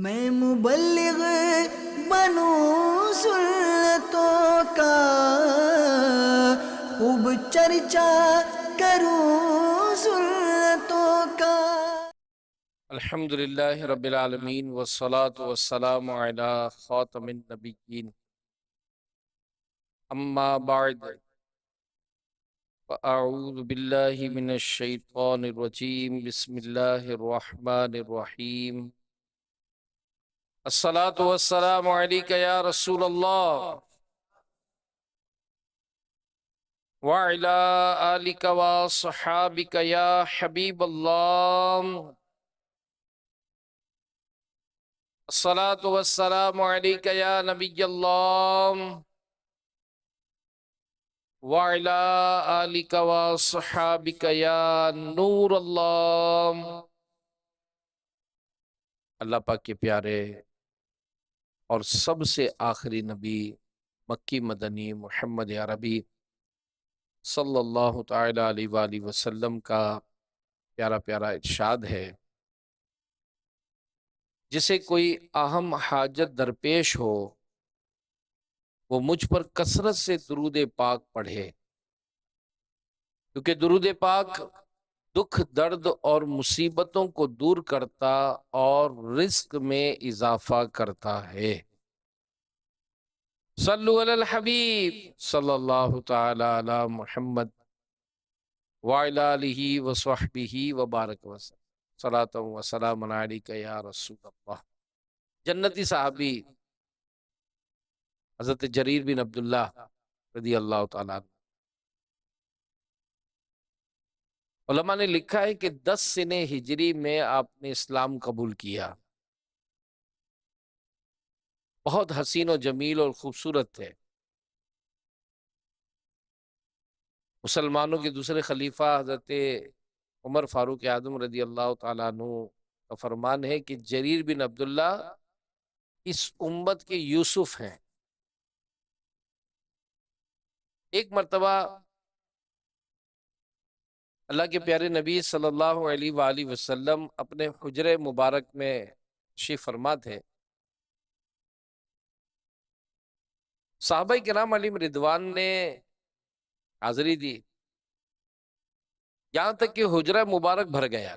میں مبلغ بنوں سنتوں کا، خوب چرچا کروں سنتوں کا۔ الحمد للہ رب العالمین والصلاة والسلام علی خاتم النبیین، اما بعد فاعوذ باللہ من الشیطان الرجیم، بسم اللہ الرحمن الرحیم۔ الصلاة والسلام علیک یا رسول اللہ وعلی آلک وصحابک یا حبیب اللہ۔ الصلاة والسلام علیک یا نبی اللہ وعلی آلک وصحابک یا نور اللہ۔ اللہ پاک کے پیارے اور سب سے آخری نبی مکی مدنی محمد عربی صلی اللہ تعالی علیہ وآلہ وسلم کا پیارا پیارا ارشاد ہے، جسے کوئی اہم حاجت درپیش ہو وہ مجھ پر کثرت سے درود پاک پڑھے، کیونکہ درود پاک دکھ درد اور مصیبتوں کو دور کرتا اور رزق میں اضافہ کرتا ہے۔ صلو علی الحبیب صلی اللہ تعالی علی محمد وعلی آلہ وصحبہ وبارک وسلم، صلاۃ و سلام علیک یا رسول اللہ۔ جنتی صحابی حضرت جریر بن عبداللہ رضی اللہ تعالیٰ عنہ، علماء نے لکھا ہے کہ 10 سنِ ہجری میں آپ نے اسلام قبول کیا۔ بہت حسین و جمیل اور خوبصورت تھے۔ مسلمانوں کے دوسرے خلیفہ حضرت عمر فاروق اعظم رضی اللہ تعالیٰ عنہ کا فرمان ہے کہ جریر بن عبداللہ اس امت کے یوسف ہیں۔ ایک مرتبہ اللہ کے پیارے نبی صلی اللہ علیہ وآلہ وسلم اپنے حجرے مبارک میں تشریف فرما تھے۔ صحابہ کرام علیہم رضوان نے حاضری دی، یہاں تک کہ حجرہ مبارک بھر گیا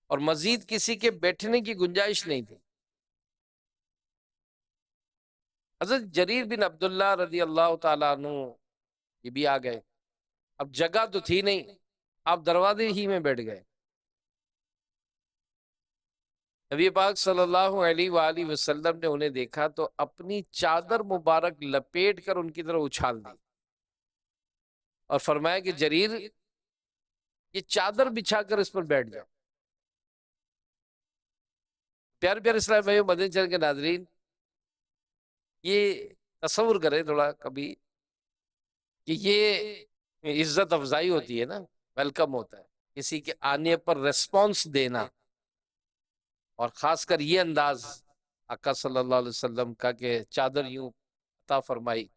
اور مزید کسی کے بیٹھنے کی گنجائش نہیں تھی۔ حضرت جریر بن عبداللہ رضی اللہ تعالیٰ عنہ یہ بھی آ گئے۔ اب جگہ تو تھی نہیں، آپ دروازے ہی میں بیٹھ گئے۔ نبی پاک صلی اللہ علیہ وآلہ وسلم نے انہیں دیکھا تو اپنی چادر مبارک لپیٹ کر ان کی طرف اچھال دی اور فرمایا کہ جریر، یہ چادر بچھا کر اس پر بیٹھ جاؤ۔ پیارے پیارے اسلام بھائیو، مدنی چینل کے ناظرین، یہ تصور کریں تھوڑا کبھی کہ یہ عزت افزائی ہوتی ہے نا، ویلکم ہوتا ہے، کسی کے آنے پر ریسپانس دینا، اور خاص کر یہ انداز آقا صلی اللہ علیہ وسلم کا کہ چادر یوں عطا فرمائی۔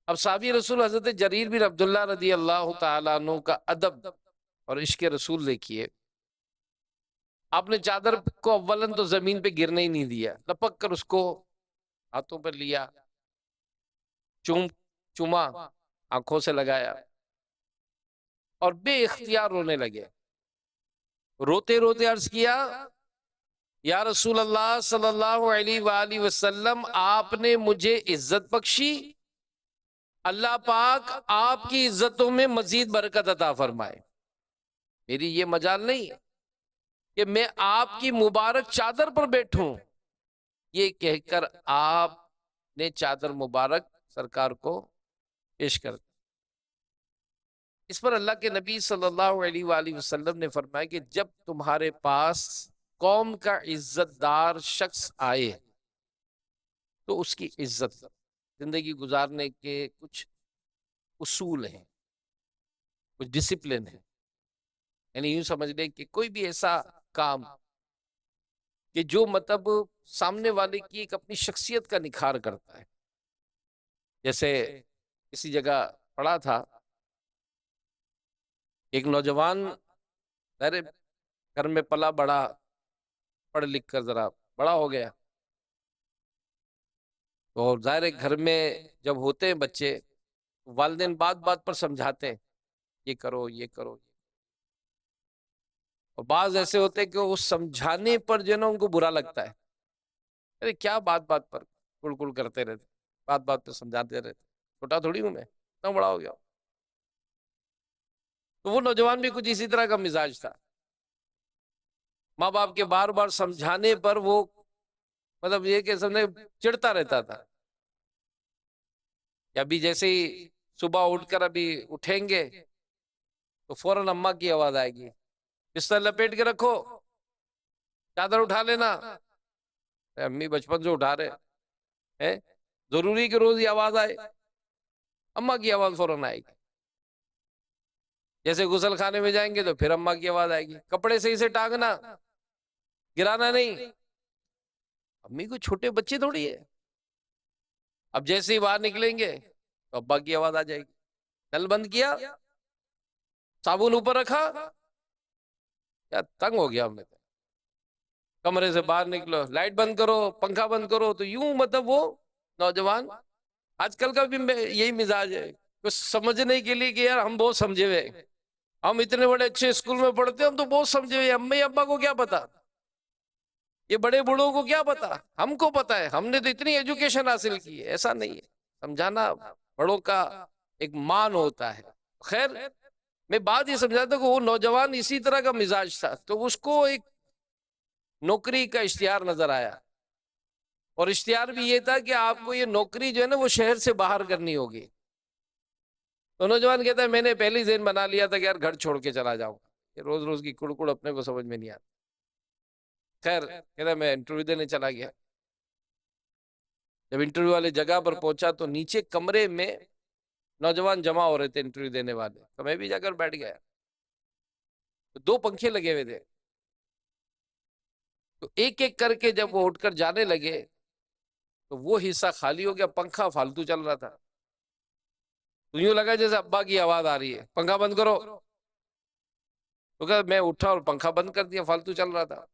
اب صحابی رسول حضرت جریر بن عبداللہ رضی اللہ تعالیٰ عنہ کا ادب اور عشق رسول دیکھیے۔ آپ نے چادر کو اولن تو زمین پہ گرنے ہی نہیں دیا، لپک کر اس کو ہاتھوں پر لیا، چوما، آنکھوں سے لگایا اور بے اختیار رونے لگے۔ روتے روتے عرض کیا، یا رسول اللہ صلی اللہ علیہ وآلہ وسلم، آپ نے مجھے عزت بخشی، اللہ پاک آپ کی عزتوں میں مزید برکت عطا فرمائے۔ میری یہ مجال نہیں ہے کہ میں آپ کی مبارک چادر پر بیٹھوں۔ یہ کہہ کر آپ نے چادر مبارک سرکار کو پیش کر دی۔ اس پر اللہ کے نبی صلی اللہ علیہ وآلہ وسلم نے فرمایا کہ جب تمہارے پاس قوم کا عزت دار شخص آئے تو اس کی عزت کرو۔ زندگی گزارنے کے کچھ اصول ہیں، کچھ ڈسپلن ہے، یعنی یوں سمجھ لیں کہ کوئی بھی ایسا کام کہ جو مطلب سامنے والے کی ایک اپنی شخصیت کا نکھار کرتا ہے۔ جیسے کسی جگہ پڑھا تھا، ایک نوجوان گھر میں پلا بڑا پڑھ لکھ کر ذرا بڑا ہو گیا. اور ظاہر ہے گھر میں جب ہوتے ہیں بچے، والدین بات بات پر سمجھاتے ہیں یہ کرو یہ کرو، اور بعض ایسے ہوتے ہیں کہ اس سمجھانے پر جو ہے نا ان کو برا لگتا ہے. ارے کیا بات بات پر کڑ کڑ کرتے رہتے، بات بات پہ سمجھاتے رہتے، چھوٹا تھوڑی ہوں میں، اتنا بڑا ہو گیا. تو وہ نوجوان بھی کچھ اسی طرح کا مزاج تھا. ماں باپ کے بار بار سمجھانے پر وہ مطلب یہ کہ سمجھے چڑھتا رہتا تھا. یا ابھی جیسے ہی صبح اٹھ کر ابھی اٹھیں گے تو فوراً اماں کی آواز آئے گی، بستر لپیٹ کے رکھو، چادر اٹھا لینا. امی بچپن سے اٹھا رہے ہیں، ضروری کہ روز یہ آواز آئے؟ اماں کی آواز فوراً آئے گی. جیسے غسل خانے میں جائیں گے تو پھر اماں کی آواز آئے گی، کپڑے صحیح سے ٹانگنا، گرانا نہیں. امی کو چھوٹے بچے تھوڑی ہے. اب جیسے ہی باہر نکلیں گے تو ابا کی آواز آ جائے گی، نل بند کیا، صابن اوپر رکھا. کیا تنگ ہو گیا ہم نے. کمرے سے باہر نکلو، لائٹ بند کرو، پنکھا بند کرو. تو یوں مطلب وہ نوجوان آج کل کا بھی یہی مزاج ہے، کچھ سمجھنے کے لیے کہ یار ہم بہت سمجھے ہوئے، ہم اتنے بڑے اچھے اسکول میں پڑھتے ہیں، ہم تو بہت سمجھے ہوئے، امی ابا کو کیا پتا، یہ بڑے بوڑھوں کو کیا پتا، ہم کو پتا ہے، ہم نے تو اتنی ایجوکیشن حاصل کی ہے. ایسا نہیں ہے. سمجھانا بڑوں کا ایک مان ہوتا ہے. خیر میں بات یہ سمجھاتا کہ وہ نوجوان اسی طرح کا مزاج تھا. تو اس کو ایک نوکری کا اشتہار نظر آیا، اور اشتہار بھی یہ تھا کہ آپ کو یہ نوکری جو ہے نا وہ شہر سے باہر کرنی ہوگی. تو نوجوان کہتا ہے میں نے پہلی ذہن بنا لیا تھا کہ یار گھر چھوڑ کے چلا جاؤں گا، یہ روز روز کی کڑکڑ اپنے کو سمجھ میں نہیں آتی. خیر کہتا ہے میں انٹرویو دینے چلا گیا. جب انٹرویو والی جگہ پر پہنچا تو نیچے کمرے میں نوجوان جمع ہو رہے تھے انٹرویو دینے والے. تو میں بھی جا کر بیٹھ گیا. تو 2 پنکھے لگے ہوئے تھے. تو ایک ایک کر کے جب وہ اٹھ کر جانے لگے تو وہ حصہ خالی ہو گیا، پنکھا فالتو چل رہا تھا. تو یوں لگا جیسے ابا کی آواز آ رہی ہے، پنکھا بند کرو. تو کہ میں اٹھا اور پنکھا بند کر دیا، فالتو چل رہا تھا.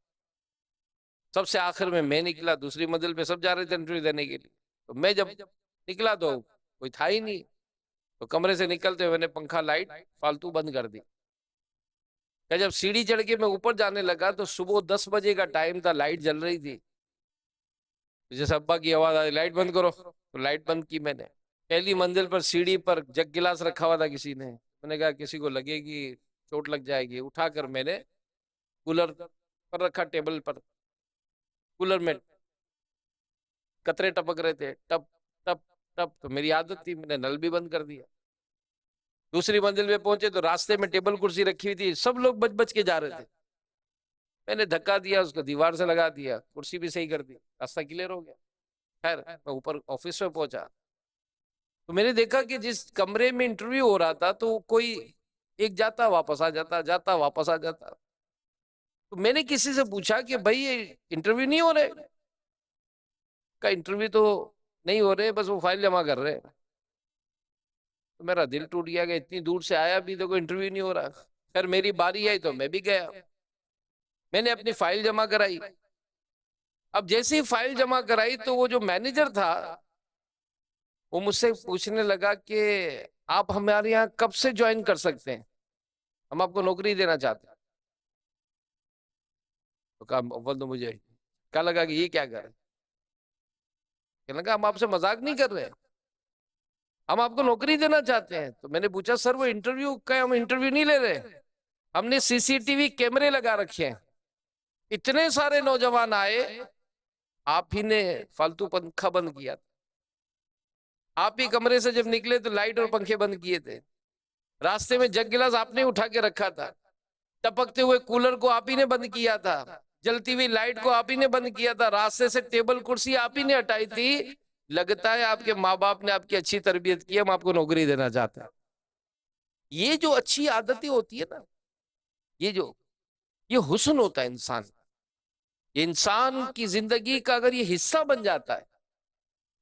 سب سے آخر میں نکلا. دوسری منزل پہ سب جا رہے تھے انٹرویو دینے کے لیے. تو میں جب نکلا تو کوئی تھا ہی نہیں. تو کمرے سے نکلتے ہوئے میں نے پنکھا لائٹ فالتو بند کر دی. کہ جب سیڑھی چڑھ کے میں اوپر جانے لگا تو صبح 10 بجے کا ٹائم تھا، لائٹ جل رہی تھی. جیسے ابا کی آواز آئی لائٹ بند کرو، تو لائٹ بند کی میں نے. پہلی منزل پر سیڑھی پر جگ گلاس رکھا ہوا تھا کسی نے. میں نے کہا کسی کو لگے گی، چوٹ لگ جائے گی. اٹھا کر میں نے کولر پر رکھا، ٹیبل پر. کولر میں قطرے ٹپک رہے تھے، ٹپ ٹپ ٹپ. تو میری عادت تھی، میں نے نل بھی بند کر دیا. دوسری منزل پہ پہنچے تو راستے میں ٹیبل کرسی رکھی ہوئی تھی، سب لوگ بچ بچ کے جا رہے تھے. میں نے دھکا دیا، اس کو دیوار سے لگا دیا، کرسی بھی صحیح کر دی، راستہ کلیئر ہو گیا. خیر میں اوپر آفس میں پہنچا تو میں نے دیکھا کہ جس کمرے میں انٹرویو ہو رہا تھا تو کوئی ایک جاتا واپس آ جاتا، جاتا واپس آ جاتا. تو میں نے کسی سے پوچھا کہ بھائی یہ انٹرویو نہیں ہو رہے؟ کا انٹرویو تو نہیں ہو رہے، بس وہ فائل جمع کر رہے ہیں. تو میرا دل ٹوٹ گیا کہ اتنی دور سے آیا بھی تو کوئی انٹرویو نہیں ہو رہا. خیر میری باری آئی تو میں بھی گیا، میں نے اپنی فائل جمع کرائی. اب جیسے ہی فائل جمع کرائی تو وہ جو مینیجر تھا وہ مجھ سے پوچھنے لگا کہ آپ ہمارے یہاں کب سے جوائن کر سکتے ہیں، ہم آپ کو نوکری دینا چاہتے ہیں. تو کہا اول تو مجھے کیا لگا کہ یہ کیا کر رہے، کہ لگا ہم آپ سے مذاق نہیں کر رہے، ہم آپ کو نوکری دینا چاہتے ہیں. تو میں نے پوچھا سر وہ انٹرویو کا، ہم انٹرویو نہیں لے رہے، ہم نے CCTV کیمرے لگا رکھے ہیں، اتنے سارے نوجوان آئے، آپ ہی نے فالتو پنکھا بند کیا تھا، آپ ہی کمرے سے جب نکلے تو لائٹ اور پنکھے بند کیے تھے، راستے میں جگ گلاس آپ نے اٹھا کے رکھا تھا، ٹپکتے ہوئے کولر کو آپ ہی نے بند کیا تھا، جلتی ہوئی لائٹ کو آپ ہی نے بند کیا تھا، راستے سے ٹیبل کرسی آپ ہی نے ہٹائی تھی. لگتا ہے آپ کے ماں باپ نے آپ کی اچھی تربیت کی، ہم آپ کو نوکری دینا چاہتے ہیں. یہ جو اچھی عادتیں ہوتی ہے نا، یہ حسن ہوتا ہے انسان، یہ انسان کی زندگی کا اگر یہ حصہ بن جاتا ہے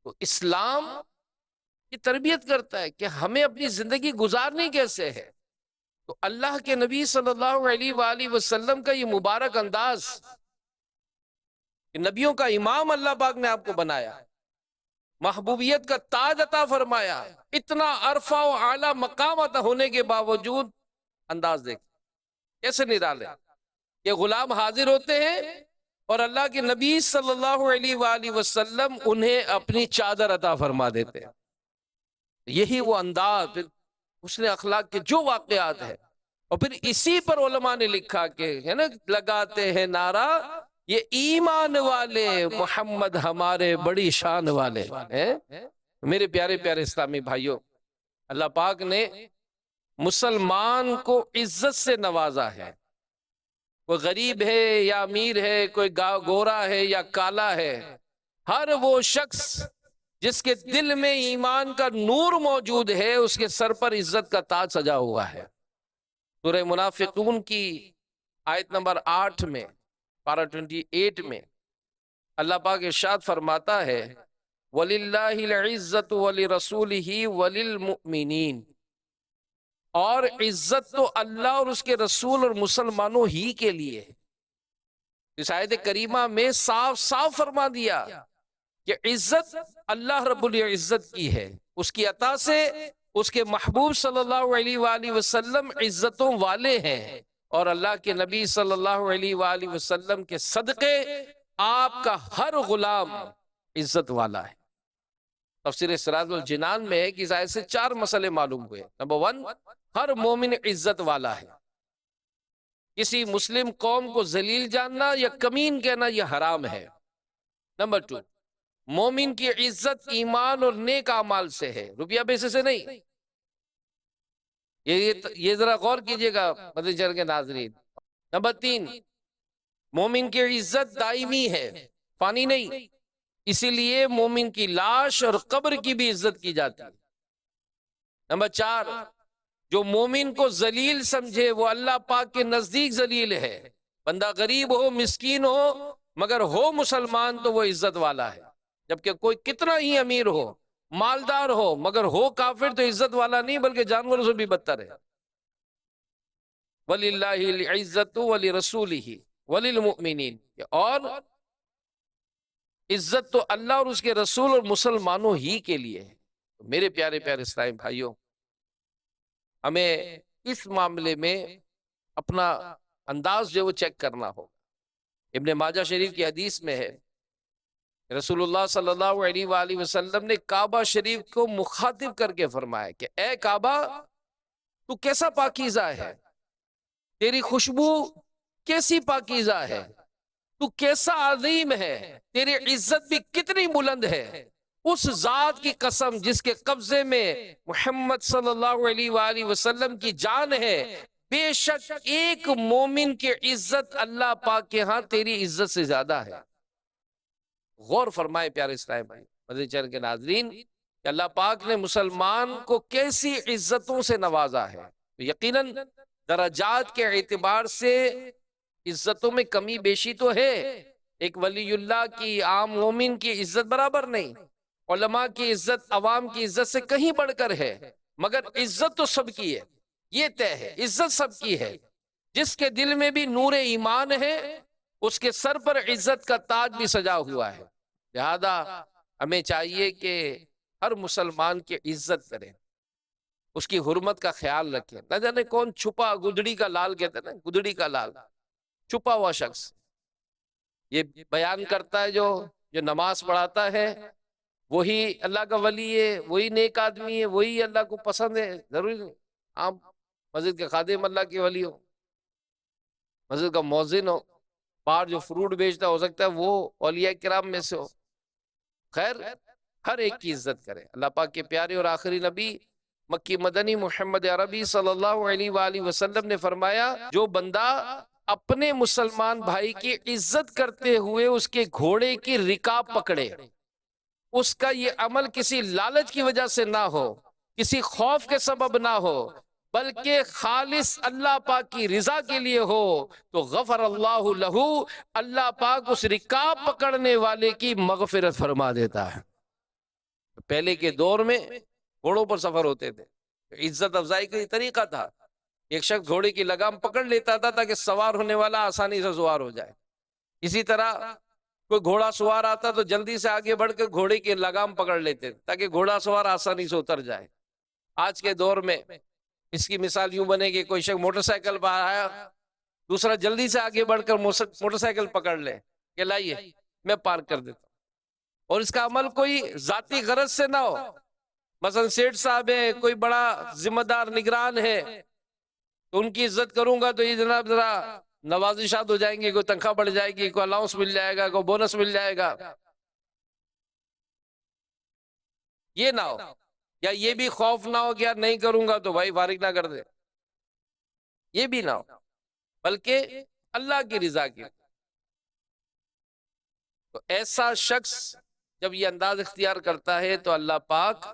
تو اسلام یہ تربیت کرتا ہے کہ ہمیں اپنی زندگی گزارنی کیسے ہے. تو اللہ کے نبی صلی اللہ علیہ وآلہ وسلم کا یہ مبارک انداز کہ نبیوں کا امام اللہ پاک نے آپ کو بنایا، محبوبیت کا تاج عطا فرمایا، اتنا عرفہ و اعلیٰ مقام عطا ہونے کے باوجود انداز دیکھ کیسے نرالے کہ غلام حاضر ہوتے ہیں اور اللہ کے نبی صلی اللہ علیہ وآلہ وسلم انہیں اپنی چادر عطا فرما دیتے ہیں۔ یہی وہ انداز، پھر حسن اخلاق کے جو واقعات ہیں، اور پھر اسی پر علماء نے لکھا کہ ہے نا لگاتے ہیں نعرہ یہ ایمان والے محمد ہمارے بڑی شان والے ہیں۔ میرے پیارے پیارے اسلامی بھائیوں، اللہ پاک نے مسلمان کو عزت سے نوازا ہے، کوئی غریب ہے یا امیر ہے، کوئی گورا ہے یا کالا ہے، ہر وہ شخص جس کے دل میں ایمان کا نور موجود ہے اس کے سر پر عزت کا تاج سجا ہوا ہے۔ سورہ منافقون کی آیت نمبر 8 میں، پارہ 28 میں اللہ پاک ارشاد فرماتا ہے وَلِلَّهِ الْعِزَّةُ وَلِرَسُولِهِ وَلِلْمُؤْمِنِينَ، اور عزت تو اللہ اور اس کے رسول اور مسلمانوں ہی کے لیے ہے۔ اس آیت کریمہ میں صاف صاف فرما دیا کہ عزت اللہ رب العزت کی ہے، اس کی عطا سے اس کے محبوب صلی اللہ علیہ وآلہ وسلم عزتوں والے ہیں، اور اللہ کے نبی صلی اللہ علیہ وآلہ وسلم کے صدقے آپ کا ہر غلام عزت والا ہے۔ تفسیر سراج الجنان میں ہے کہ اس آیت سے 4 مسئلے معلوم ہوئے۔ نمبر 1، ہر مومن عزت والا ہے، کسی مسلم قوم کو ذلیل جاننا یا کمین کہنا یہ حرام ہے۔ نمبر 2، مومن کی عزت ایمان اور نیک اعمال سے ہے، روپیہ پیسے سے نہیں۔ یہ ذرا غور کیجئے گا مدنی چینل کے ناظرین۔ نمبر 3، مومن کی عزت دائمی ہے، فانی نہیں، اسی لیے مومن کی لاش اور قبر کی بھی عزت کی جاتی ہے۔ نمبر 4، جو مومن کو ذلیل سمجھے وہ اللہ پاک کے نزدیک ذلیل ہے، بندہ غریب ہو مسکین ہو مگر ہو مسلمان تو وہ عزت والا ہے، جبکہ کوئی کتنا ہی امیر ہو مالدار ہو مگر ہو کافر تو عزت والا نہیں بلکہ جانوروں سے بھی بدتر ہے۔ وَلِلَّهِ الْعِزَّةُ وَلِرَسُولِهِ وَلِلْمُؤْمِنِينَ، اور عزت تو اللہ اور اس کے رسول اور مسلمانوں ہی کے لیے ہے۔ میرے پیارے پیارے اسلامی بھائیوں، ہمیں اس معاملے میں اپنا انداز جو وہ چیک کرنا ہوگا۔ ابن ماجہ شریف کی حدیث میں ہے رسول اللہ صلی اللہ علیہ وآلہ وسلم نے کعبہ شریف کو مخاطب کر کے فرمایا کہ اے کعبہ تو کیسا پاکیزہ ہے، تیری خوشبو کیسی پاکیزہ ہے، تو کیسا عظیم ہے، تیری عزت بھی کتنی بلند ہے۔ اس ذات کی قسم جس کے قبضے میں محمد صلی اللہ علیہ وآلہ وسلم کی جان ہے، بے شک ایک مومن کی عزت اللہ پاک کے ہاں تیری عزت سے زیادہ ہے۔ غور فرمائے پیارے اسلامی بھائی، مدنی چینل کے ناظرین، کہ اللہ پاک نے مسلمان کو کیسی عزتوں سے نوازا ہے۔ یقیناً درجات کے اعتبار سے عزتوں میں کمی بیشی تو ہے، ایک ولی اللہ کی عام مومن کی عزت برابر نہیں، علماء کی عزت عوام کی عزت سے کہیں بڑھ کر ہے، مگر عزت تو سب کی ہے، یہ طے ہے عزت سب کی ہے۔ جس کے دل میں بھی نور ایمان ہے اس کے سر پر عزت کا تاج بھی سجا ہوا ہے۔ لہذا ہمیں چاہیے کہ ہر مسلمان کی عزت کریں، اس کی حرمت کا خیال رکھیں۔ نہ جانے کون چھپا گدڑی کا لال کہتے ہیں نا، گدڑی کا لال، چھپا ہوا شخص یہ بیان کرتا ہے، جو نماز پڑھاتا ہے وہی اللہ کا ولی ہے، وہی نیک آدمی ہے، وہی اللہ کو پسند ہے۔ ضروری نہیں آپ مسجد کے خادم اللہ کے ولی ہو، مسجد کا مؤذن ہو، باہر جو فروٹ بیچتا ہو سکتا ہے وہ اولیاء کرام میں سے ہو۔ خیر، ہر ایک کی عزت کرے۔ اللہ پاک کے پیارے اور آخری نبی مکی مدنی محمد عربی صلی اللہ علیہ وآلہ وسلم نے فرمایا جو بندہ اپنے مسلمان بھائی کی عزت کرتے ہوئے اس کے گھوڑے کی رکاب پکڑے، اس کا یہ عمل کسی لالچ کی وجہ سے نہ ہو، کسی خوف کے سبب نہ ہو، بلکہ خالص اللہ پاک کی رضا کے لیے ہو، تو غفر اللہ لہو، اللہ پاک اس رکاب پکڑنے والے کی مغفرت فرما دیتا ہے۔ پہلے کے دور میں گھوڑوں پر سفر ہوتے تھے، عزت افزائی کا یہ طریقہ تھا، ایک شخص گھوڑے کی لگام پکڑ لیتا تھا تاکہ سوار ہونے والا آسانی سے سوار ہو جائے۔ اسی طرح کوئی گھوڑا سوار آتا تو جلدی سے آگے بڑھ کے گھوڑے کی لگام پکڑ لیتے تاکہ گھوڑا سوار آسانی سے اتر جائے۔ آج کے دور میں اس کی مثال یوں بنے گی، کوئی شخص موٹر سائیکل پر آیا، دوسرا جلدی سے آگے بڑھ کر موٹر سائیکل پکڑ لے کہ لائیے میں پارک کر دیتا ہوں، اور اس کا عمل کوئی ذاتی غرض سے نہ ہو، مثلا سیٹھ صاحب ہے، کوئی بڑا ذمہ دار نگران ہے تو ان کی عزت کروں گا تو یہ جناب ذرا نوازشات ہو جائیں گے، کوئی تنخواہ بڑھ جائے گی، کوئی الاؤنس مل جائے گا، کوئی بونس مل جائے گا، یہ نہ ہو، یا یہ بھی خوف نہ ہو کہ یار نہیں کروں گا تو بھائی فارغ نہ کر دے، یہ بھی نہ ہو، بلکہ اللہ کی رضا کی۔ تو ایسا شخص جب یہ انداز اختیار کرتا ہے تو اللہ پاک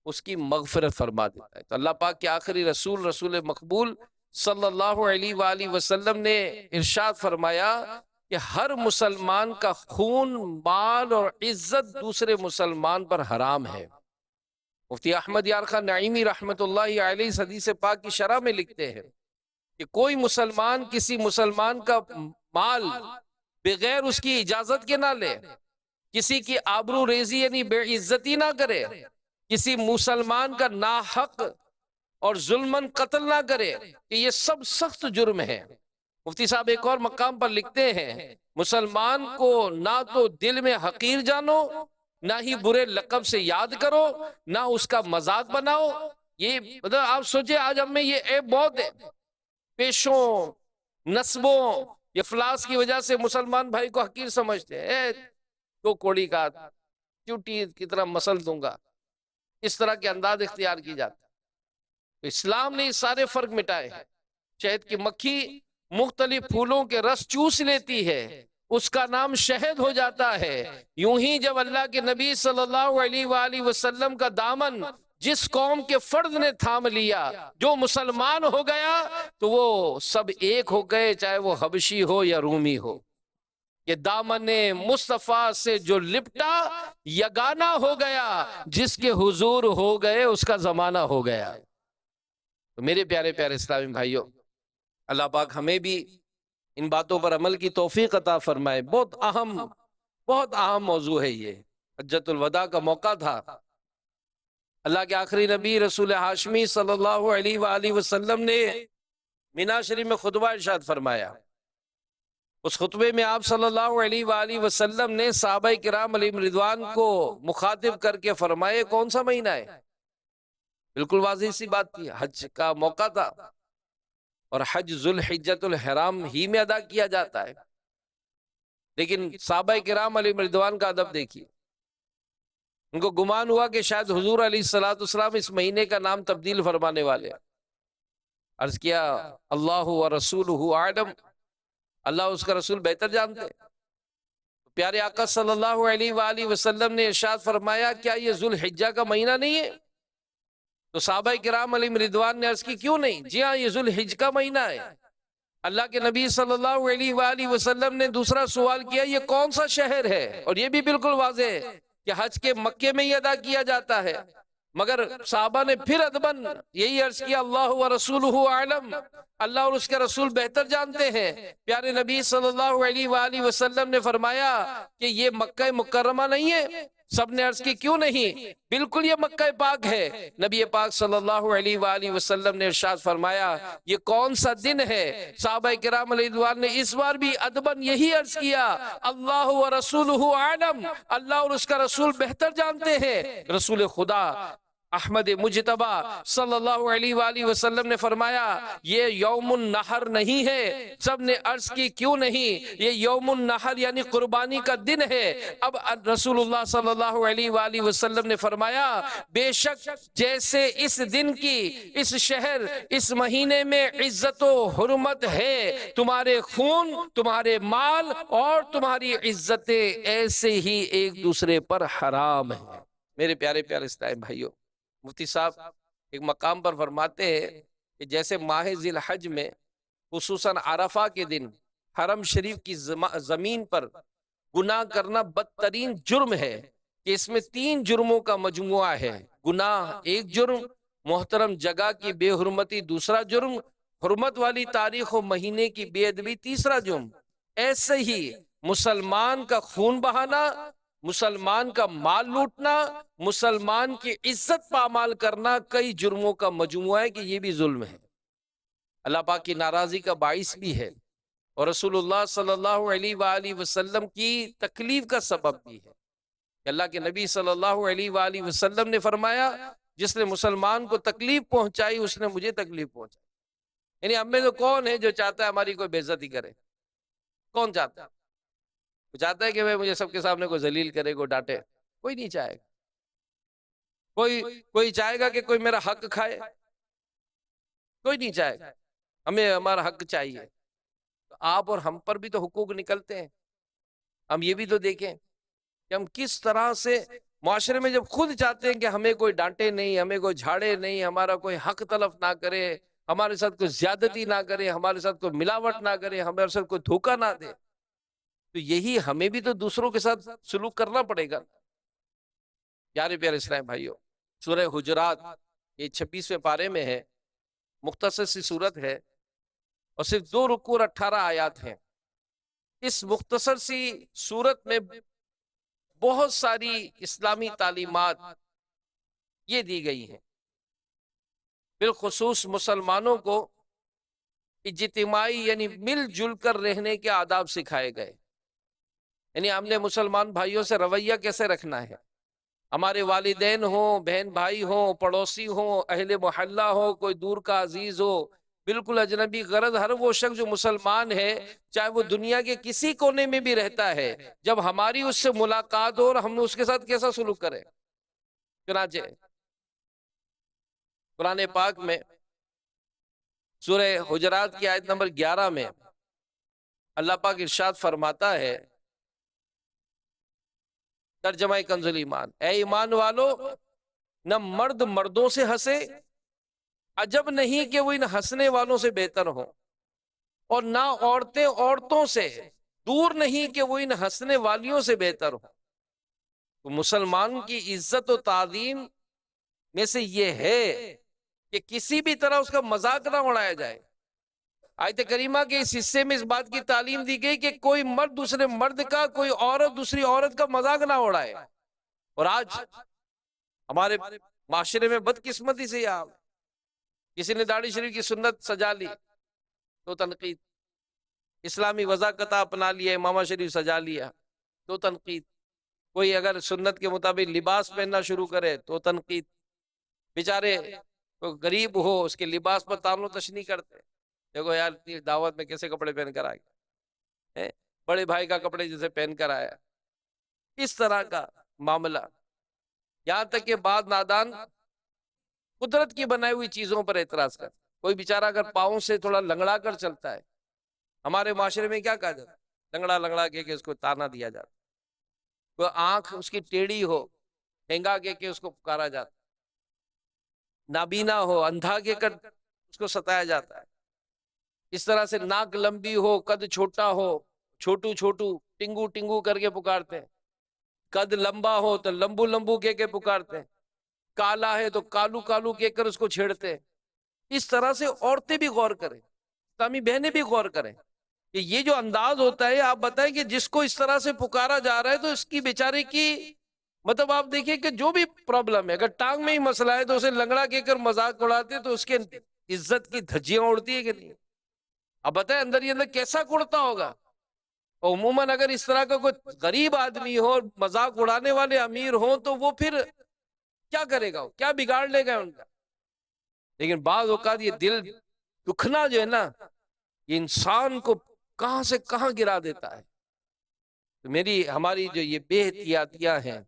اس کی مغفرت فرما دیتا ہے۔ تو اللہ پاک کے آخری رسول، رسول مقبول صلی اللہ علیہ وآلہ وسلم نے ارشاد فرمایا کہ ہر مسلمان کا خون، مال اور عزت دوسرے مسلمان پر حرام ہے۔ مفتی احمد یار خان نعیمی رحمت اللہ علیہ اس حدیث پاک کی شرح میں لکھتے ہیں کہ کوئی مسلمان کسی مسلمان کا مال بغیر اس کی اجازت کے نہ لے، کسی کی آبرو ریزی یعنی بے عزتی نہ کرے، کسی مسلمان کا ناحق اور ظلماً قتل نہ کرے، کہ یہ سب سخت جرم ہے۔ مفتی صاحب ایک اور مقام پر لکھتے ہیں مسلمان کو نہ تو دل میں حقیر جانو، نہ ہی برے لقب سے یاد کرو، نہ اس کا مذاق بناؤ۔ یہ مطلب آپ سوچیں آج ہم میں یہ عیب بہت ہے، پیشوں، نسبوں، یہ فلاس کی وجہ سے مسلمان بھائی کو حقیر سمجھتے ہیں، تو کوڑی کا چوٹی کی طرح مسل دوں گا، اس طرح کے انداز اختیار کی جاتا ہے۔ تو اسلام نے یہ سارے فرق مٹائے ہیں۔ شہد کی مکھی مختلف پھولوں کے رس چوس لیتی ہے، اس کا نام شہد ہو جاتا ہے۔ یوں ہی جب اللہ کے نبی صلی اللہ علیہ وآلہ وسلم کا دامن جس قوم کے فرد نے تھام لیا، جو مسلمان ہو گیا تو وہ سب ایک ہو گئے، چاہے وہ حبشی ہو یا رومی ہو۔ کہ دامن مصطفیٰ سے جو لپٹا یگانہ ہو گیا، جس کے حضور ہو گئے اس کا زمانہ ہو گیا۔ تو میرے پیارے پیارے اسلامی بھائیوں، اللہ پاک ہمیں بھی ان باتوں پر عمل کی توفیق عطا فرمائے۔ بہت اہم موضوع ہے یہ۔ حجۃ الوداع کا موقع تھا، اللہ کے آخری نبی رسول ہاشمی صلی اللہ علیہ وآلہ وسلم نے مینا شریف میں خطبہ ارشاد فرمایا۔ اس خطبے میں آپ صلی اللہ علیہ وآلہ وسلم نے صحابہ کرام علیہم رضوان کو مخاطب کر کے فرمائے کون سا مہینہ ہے؟ بالکل واضح سی بات تھی، حج کا موقع تھا، اور حج ذوالحجۃ الحرام ہی میں ادا کیا جاتا ہے، لیکن صحابہ کرام علیہم رضوان کا ادب دیکھیے۔ ان کو گمان ہوا کہ شاید حضور علیہ السلام اس مہینے کا نام تبدیل فرمانے والے۔ عرض کیا اللہ و رسولہ اعلم، اللہ اس کا رسول بہتر جانتے۔ پیارے آقا صلی اللہ علیہ وآلہ وسلم نے ارشاد فرمایا کیا یہ ذوالحجہ کا مہینہ نہیں ہے؟ تو صحابہ کرام علیہم رضوان نے عرض کی کیوں نہیں؟ جی ہاں یہ ذوالحجہ کا مہینہ ہے۔ اللہ کے نبی صلی اللہ علیہ وآلہ وسلم نے دوسرا سوال کیا یہ کون سا شہر ہے؟ اور یہ بھی بالکل واضح ہے کہ حج کے مکے میں ہی ادا کیا جاتا ہے، مگر صحابہ نے پھر ادباً یہی عرض کیا اللہ و رسولہ اعلم، اللہ اور اس کے رسول بہتر جانتے ہیں۔ پیارے نبی صلی اللہ علیہ وآلہ وسلم نے فرمایا کہ یہ مکہ مکرمہ نہیں ہے؟ سب نے عرض کی کیوں نہیں؟ بالکل یہ مکہ پاک ہے۔ نبی پاک صلی اللہ علیہ وآلہ وسلم نے ارشاد فرمایا یہ کون سا دن ہے؟ صحابہ کرام علیہ رضوان نے اس بار بھی ادباً یہی عرض کیا اللہ و رسولہ اعلم، اللہ اور اس کا رسول بہتر جانتے ہیں۔ رسول خدا احمد مجتبی صلی اللہ علیہ وآلہ وسلم نے فرمایا یہ یوم النحر نہیں ہے۔ سب نے عرض کی کیوں نہیں؟ یہ یوم النحر یعنی قربانی کا دن ہے۔ اب رسول اللہ صلی اللہ علیہ وآلہ وسلم نے فرمایا بے شک جیسے اس دن کی اس شہر اس مہینے میں عزت و حرمت ہے، تمہارے خون، تمہارے مال اور تمہاری عزتیں ایسے ہی ایک دوسرے پر حرام ہیں۔ میرے پیارے پیارے اسلامی بھائیوں، مفتی صاحب ایک مقام پر فرماتے ہیں کہ جیسے ماہ ذی الحج میں خصوصاً عرفہ کے دن حرم شریف کی زمین پر گناہ کرنا بدترین جرم ہے، کہ اس میں 3 جرموں کا مجموعہ ہے۔ گناہ ایک جرم، محترم جگہ کی بے حرمتی دوسرا جرم، حرمت والی تاریخ و مہینے کی بے ادبی تیسرا جرم۔ ایسے ہی مسلمان کا خون بہانا، مسلمان کا مال لوٹنا، مسلمان کی عزت پامال کرنا کئی جرموں کا مجموعہ ہے کہ یہ بھی ظلم ہے، اللہ پاک کی ناراضی کا باعث بھی ہے، اور رسول اللہ صلی اللہ علیہ وآلہ وسلم کی تکلیف کا سبب بھی ہے کہ اللہ کے نبی صلی اللہ علیہ وآلہ وسلم نے فرمایا جس نے مسلمان کو تکلیف پہنچائی اس نے مجھے تکلیف پہنچائی۔ یعنی ہم میں تو کون ہے جو چاہتا ہے ہماری کوئی بے عزتی کرے؟ کون چاہتا ہے؟ وہ چاہتا ہے کہ مجھے سب کے سامنے کوئی ذلیل کرے، کوئی ڈانٹے؟ کوئی نہیں چاہے گا۔ کوئی چاہے گا کہ کوئی میرا حق کھائے؟ کوئی نہیں چاہے گا۔ ہمیں ہمارا حق چاہیے۔ آپ اور ہم پر بھی تو حقوق نکلتے ہیں، ہم یہ بھی تو دیکھیں کہ ہم کس طرح سے معاشرے میں جب خود چاہتے ہیں کہ ہمیں کوئی ڈانٹے نہیں، ہمیں کوئی جھاڑے نہیں، ہمارا کوئی حق تلف نہ کرے، ہمارے ساتھ کوئی زیادتی نہ کرے، ہمارے ساتھ کوئی ملاوٹ نہ کرے، ہمارے ساتھ کوئی دھوکہ نہ دے، تو یہی ہمیں بھی تو دوسروں کے ساتھ سلوک کرنا پڑے گا۔ پیارے پیارے اسلام بھائیوں، سورہ حجرات یہ 26ویں پارے میں ہے، مختصر سی صورت ہے اور صرف 2 رکوع اور 18 آیات ہیں۔ اس مختصر سی صورت میں بہت ساری اسلامی تعلیمات یہ دی گئی ہیں، بالخصوص مسلمانوں کو اجتماعی یعنی مل جل کر رہنے کے آداب سکھائے گئے، یعنی ہم نے مسلمان بھائیوں سے رویہ کیسے رکھنا ہے، ہمارے والدین ہوں، بہن بھائی ہوں، پڑوسی ہوں، اہل محلہ ہو، کوئی دور کا عزیز ہو، بالکل اجنبی، غرض ہر وہ شخص جو مسلمان ہے چاہے وہ دنیا کے کسی کونے میں بھی رہتا ہے، جب ہماری اس سے ملاقات ہو اور ہم اس کے ساتھ کیسا سلوک کریں۔ چنانچہ قرآن پاک میں سورہ حجرات کی آیت نمبر 11 میں اللہ پاک ارشاد فرماتا ہے، ترجمہ کنز ایمان، اے ایمان والو، نہ مرد مردوں سے ہنسے، عجب نہیں کہ وہ ان ہنسنے والوں سے بہتر ہوں، اور نہ عورتیں عورتوں سے دور نہیں کہ وہ ان ہنسنے والیوں سے بہتر ہوں۔ تو مسلمان کی عزت و تعظیم میں سے یہ ہے کہ کسی بھی طرح اس کا مذاق نہ اڑایا جائے۔ آیت کریمہ کے اس حصے میں اس بات کی تعلیم دی گئی کہ کوئی مرد دوسرے مرد کا، کوئی عورت دوسری عورت کا مذاق نہ اڑائے۔ اور آج ہمارے معاشرے میں بدقسمتی سے یہ حال ہے، کسی نے داڑھی شریف کی سنت سجا لی تو تنقید، اسلامی وضاقت اپنا لیا، امامہ شریف سجا لیا تو تنقید، کوئی اگر سنت کے مطابق لباس پہننا شروع کرے تو تنقید، بیچارے کوئی غریب ہو اس کے لباس پر تان و تشنیع کرتے، دیکھو یار دعوت میں کیسے کپڑے پہن کر آئے، بڑے بھائی کا کپڑے جیسے پہن کر آیا، اس طرح کا معاملہ، یہاں تک کہ بعض نادان قدرت کی بنائی ہوئی چیزوں پر اعتراض کرتے۔ کوئی بیچارہ اگر پاؤں سے تھوڑا لنگڑا کر چلتا ہے، ہمارے معاشرے میں کیا کہا جاتا ہے؟ لنگڑا لنگڑا کہ اس کو تانا دیا جاتا، کوئی آنکھ اس کی ٹیڑھی ہو ہنگا کہ اس کو پکارا جاتا، نابینا ہو اندھا کے کر اس کو ستایا جاتا ہے، اس طرح سے ناک لمبی ہو، قد چھوٹا ہو، چھوٹو چھوٹو ٹنگو ٹنگو کر کے پکارتے ہیں، قد لمبا ہو تو لمبو لمبو کے پکارتے ہیں، کالا ہے تو کالو کالو کہہ کر اس کو چھیڑتے ہیں۔ اس طرح سے عورتیں بھی غور کریں، اسلامی بہنیں بھی غور کریں کہ یہ جو انداز ہوتا ہے، آپ بتائیں کہ جس کو اس طرح سے پکارا جا رہا ہے تو اس کی بیچارے کی مطلب آپ دیکھیں کہ جو بھی پرابلم ہے، اگر ٹانگ میں ہی مسئلہ ہے تو اسے لنگڑا کہہ کر مذاق اڑاتے تو اس کے عزت کی دھجیاں اڑتی ہے کہ نہیں؟ اب بتائیں اندر ہی اندر کیسا اڑتا ہوگا۔ عموماً اگر اس طرح کا کوئی غریب آدمی ہو اور مذاق اڑانے والے امیر ہوں تو وہ پھر کیا کرے گا، کیا بگاڑ لے گا ان کا؟ لیکن بعض اوقات یہ دل دکھنا جو ہے نا، یہ انسان کو کہاں سے کہاں گرا دیتا ہے۔ تو ہماری جو یہ بے احتیاطیاں ہیں،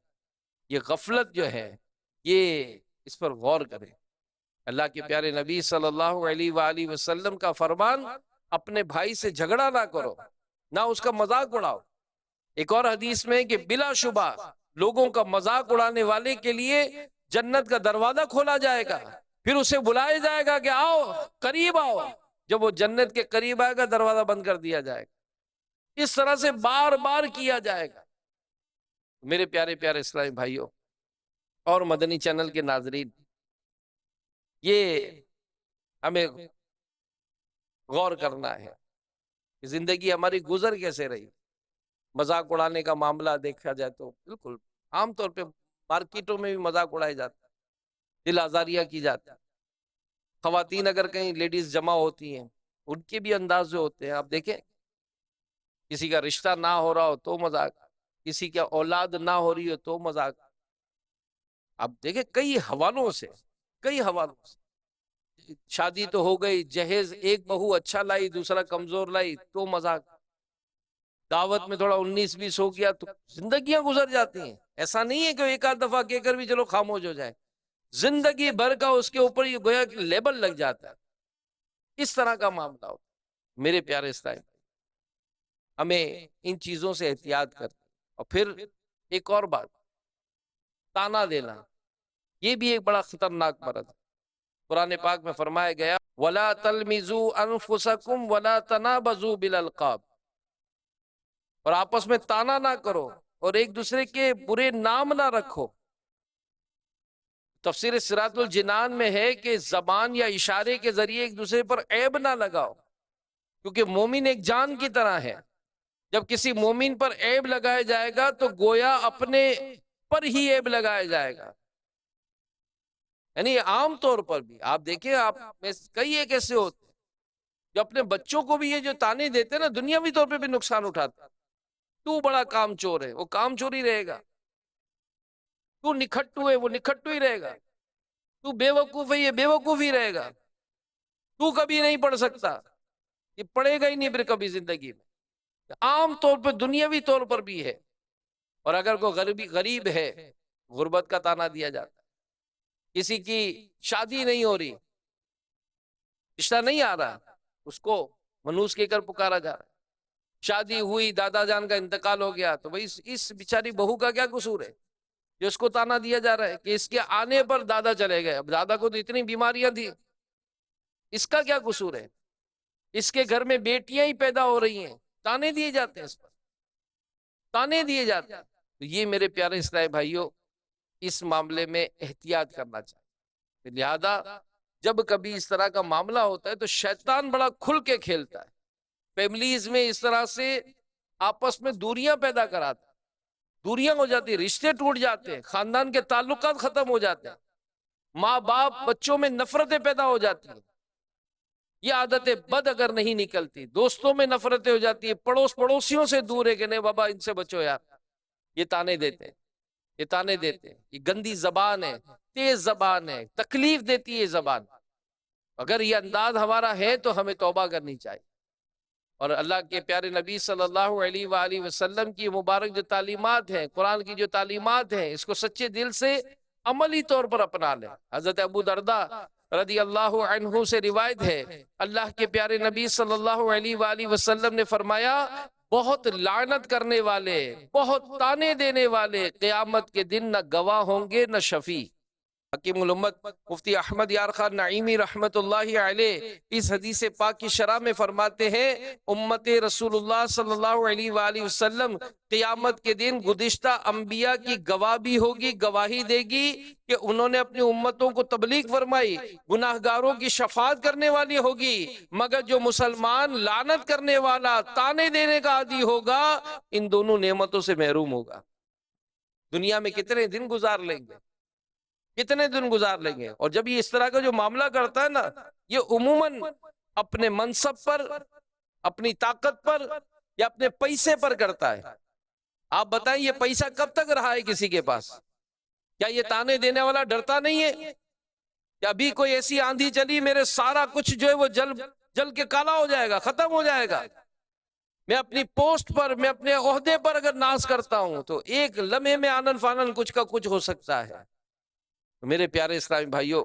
یہ غفلت جو ہے، یہ اس پر غور کریں۔ اللہ کے پیارے نبی صلی اللہ علیہ وآلہ وسلم کا فرمان، اپنے بھائی سے جھگڑا نہ کرو، نہ اس کا مذاق اڑاؤ۔ ایک اور حدیث میں کہ بلا شبہ لوگوں کا مذاق اڑانے والے کے لیے جنت کا دروازہ کھولا جائے گا، پھر اسے بلایا جائے گا کہ آؤ قریب آؤ، جب وہ جنت کے قریب آئے گا دروازہ بند کر دیا جائے گا۔ اس طرح سے بار بار کیا جائے گا۔ میرے پیارے پیارے اسلامی بھائیوں اور مدنی چینل کے ناظرین، یہ ہمیں غور کرنا ہے کہ زندگی ہماری گزر کیسے رہی۔ مذاق اڑانے کا معاملہ دیکھا جائے تو بالکل عام طور پہ مارکیٹوں میں بھی مذاق اڑایا جاتا ہے، دل آزاریاں کی جاتی ہیں۔ خواتین اگر کہیں لیڈیز جمع ہوتی ہیں ان کے بھی انداز جو ہوتے ہیں آپ دیکھیں، کسی کا رشتہ نہ ہو رہا ہو تو مذاق، کسی کا اولاد نہ ہو رہی ہو تو مذاق۔ آپ دیکھیں کئی حوالوں سے شادی تو ہو گئی، جہیز ایک بہو اچھا لائی دوسرا کمزور لائی تو مذاق، دعوت میں تھوڑا 19-20 ہو گیا تو زندگیاں گزر جاتی ہیں۔ ایسا نہیں ہے کہ ایک آدھ دفعہ کہہ کر بھی چلو خاموش ہو جائے، زندگی بھر کا اس کے اوپر یہ گویا کہ لیبل لگ جاتا ہے۔ اس طرح کا معاملہ ہوتا ہے۔ میرے پیارے اسلام، ہمیں ان چیزوں سے احتیاط کرنا۔ اور پھر ایک اور بات، تانا دینا، یہ بھی ایک بڑا خطرناک مرض ہے۔ قرآن پاک میں فرمایا گیا وَلَا تَلْمِزُوا أَنفُسَكُمْ وَلَا تَنَابَزُوا بِالْأَلْقَابِ، اور آپس میں تانا نہ کرو اور ایک دوسرے کے برے نام نہ رکھو۔ تفسیر صراط الجنان میں ہے کہ زبان یا اشارے کے ذریعے ایک دوسرے پر عیب نہ لگاؤ، کیونکہ مومن ایک جان کی طرح ہے۔ جب کسی مومن پر عیب لگایا جائے گا تو گویا اپنے پر ہی عیب لگایا جائے گا۔ یعنی عام طور پر بھی آپ دیکھیں، آپ میں کئی ایک ایسے ہوتے ہیں جو اپنے بچوں کو بھی یہ جو تانے دیتے ہیں نا، دنیاوی طور پہ بھی نقصان اٹھاتے ہیں۔ تو بڑا کام چور ہے، وہ کام چور ہی رہے گا۔ تو نکھٹو ہے، وہ نکھٹو ہی رہے گا۔ تو بے وقوف ہے، یہ بے وقوف ہی رہے گا۔ تو کبھی نہیں پڑھ سکتا، یہ پڑھے گا ہی نہیں پھر کبھی زندگی میں۔ عام طور پہ دنیاوی طور پر بھی ہے۔ اور اگر کوئی غریب ہے، غربت کا تانا دیا جاتا ہے۔ کسی کی شادی نہیں ہو رہی، رشتہ نہیں آ رہا، اس کو منوس کہہ کر پکارا جا رہا ہے۔ شادی ہوئی، دادا جان کا انتقال ہو گیا تو بھائی اس بیچاری بہو کا کیا قصور ہے جو اس کو تانا دیا جا رہا ہے کہ اس کے آنے پر دادا چلے گئے؟ اب دادا کو تو اتنی بیماریاں تھی، اس کا کیا قصور ہے؟ اس کے گھر میں بیٹیاں ہی پیدا ہو رہی ہیں، تانے دیے جاتے ہیں، اس پر تانے دیے جاتے ہیں۔ تو یہ میرے پیارے اسلامی بھائیوں، اس معاملے میں احتیاط کرنا چاہیے۔ لہذا جب کبھی اس طرح کا معاملہ ہوتا ہے تو شیطان بڑا کھل کے کھیلتا ہے، فیملیز میں اس طرح سے آپس میں دوریاں پیدا کراتا ہے، دوریاں ہو جاتی ہیں، رشتے ٹوٹ جاتے ہیں، خاندان کے تعلقات ختم ہو جاتے ہیں، ماں باپ بچوں میں نفرتیں پیدا ہو جاتی ہیں۔ یہ عادتیں بد اگر نہیں نکلتی، دوستوں میں نفرتیں ہو جاتی ہیں، پڑوسیوں سے دور ہے کہ نہیں بابا ان سے بچو یار، یہ تانے دیتے ہیں، یہ تانے دیتے ہیں، یہ گندی زبان ہے، تیز زبان ہے، تکلیف دیتی ہے یہ زبان۔ اگر یہ انداز ہمارا ہے تو ہمیں توبہ کرنی چاہیے، اور اللہ کے پیارے نبی صلی اللہ علیہ وآلہ وسلم کی مبارک جو تعلیمات ہیں، قرآن کی جو تعلیمات ہیں، اس کو سچے دل سے عملی طور پر اپنا لیں۔ حضرت ابو درداء رضی اللہ عنہ سے روایت ہے، اللہ کے پیارے نبی صلی اللہ علیہ وآلہ وسلم نے فرمایا، بہت لعنت کرنے والے، بہت تانے دینے والے قیامت کے دن نہ گواہ ہوں گے نہ شفیع۔ حکیم الامت مفتی احمد یار خان نعیمی رحمت اللہ علیہ اس حدیث پاک کی شرح میں فرماتے ہیں، امت رسول اللہ صلی اللہ علیہ وآلہ وسلم قیامت کے دن گزشتہ انبیاء کی گواہ بھی ہوگی، گواہی دے گی کہ انہوں نے اپنی امتوں کو تبلیغ فرمائی، گناہگاروں کی شفاعت کرنے والی ہوگی، مگر جو مسلمان لعنت کرنے والا، تانے دینے کا عادی ہوگا، ان دونوں نعمتوں سے محروم ہوگا۔ دنیا میں کتنے دن گزار لیں گے، کتنے دن گزار لیں گے۔ اور جب یہ اس طرح کا جو معاملہ کرتا ہے نا، یہ عموماً اپنے منصب پر، اپنی طاقت پر یا اپنے پیسے پر کرتا ہے۔ آپ بتائیں یہ پیسہ کب تک رہا ہے کسی کے پاس؟ کیا یہ تانے دینے والا ڈرتا نہیں ہے کہ ابھی کوئی ایسی آندھی چلی، میرے سارا کچھ جو ہے وہ جل کے کالا ہو جائے گا، ختم ہو جائے گا؟ میں اپنی پوسٹ پر، میں اپنے عہدے پر اگر ناز کرتا ہوں تو ایک لمحے میں آنن فانن کچھ کا کچھ ہو سکتا ہے۔ میرے پیارے اسلامی بھائیوں،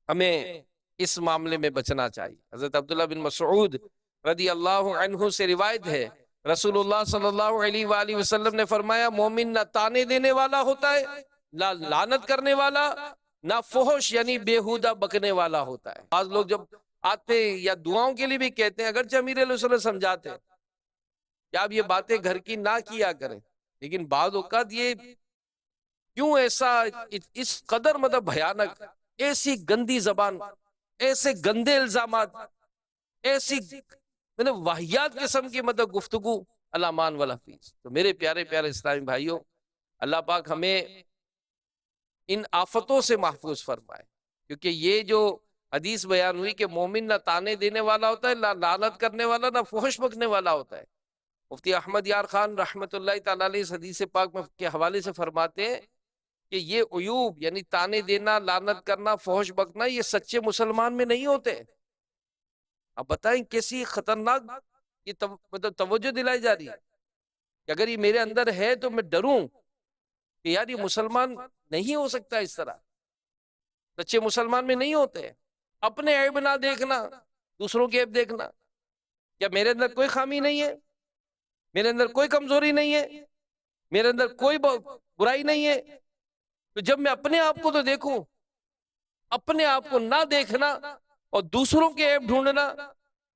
ہمیں اس معاملے میں بچنا چاہیے۔ حضرت عبداللہ بن مسعود رضی اللہ عنہ سے روایت ہے، رسول اللہ صلی اللہ علیہ وآلہ وسلم نے فرمایا، مومن نہ تانے دینے والا ہوتا ہے، نہ لعنت کرنے والا، نہ فحش یعنی بیہودہ بکنے والا ہوتا ہے۔ بعض لوگ جب آتے ہیں یا دعاؤں کے لیے بھی کہتے ہیں، اگرچہ امیر علیہ وسلم سمجھاتے ہیں کہ آپ یہ باتیں گھر کی نہ کیا کریں، لیکن بعض اوقات یہ کیوں ایسا اس قدر مطلب بھیانک، ایسی گندی زبان، ایسے گندے الزامات، ایسی واہیات قسم کی مطلب گفتگو الامان والحفیظ۔ تو میرے پیارے پیارے اسلامی بھائیوں، اللہ پاک ہمیں ان آفتوں سے محفوظ فرمائے، کیونکہ یہ جو حدیث بیان ہوئی کہ مومن نہ تانے دینے والا ہوتا ہے، نہ لعنت کرنے والا، نہ فحش بکنے والا ہوتا ہے۔ مفتی احمد یار خان رحمۃ اللہ تعالیٰ علیہ اس حدیث پاک میں کے حوالے سے فرماتے ہیں کہ یہ عیوب یعنی تانے دینا، لعنت کرنا، فحش بکنا، یہ سچے مسلمان میں نہیں ہوتے۔ اب بتائیں کیسی خطرناک یہ مطلب توجہ دلائی جا رہی ہے کہ اگر یہ میرے اندر ہے تو میں ڈروں کہ یار یہ مسلمان نہیں ہو سکتا اس طرح، سچے مسلمان میں نہیں ہوتے۔ اپنے عیب نہ دیکھنا، دوسروں کے عیب دیکھنا۔ کیا میرے اندر کوئی خامی نہیں ہے؟ میرے اندر کوئی کمزوری نہیں ہے؟ میرے اندر کوئی برائی نہیں ہے؟ تو جب میں اپنے آپ کو تو دیکھوں، اپنے آپ کو نہ دیکھنا اور دوسروں کے عیب ڈھونڈنا،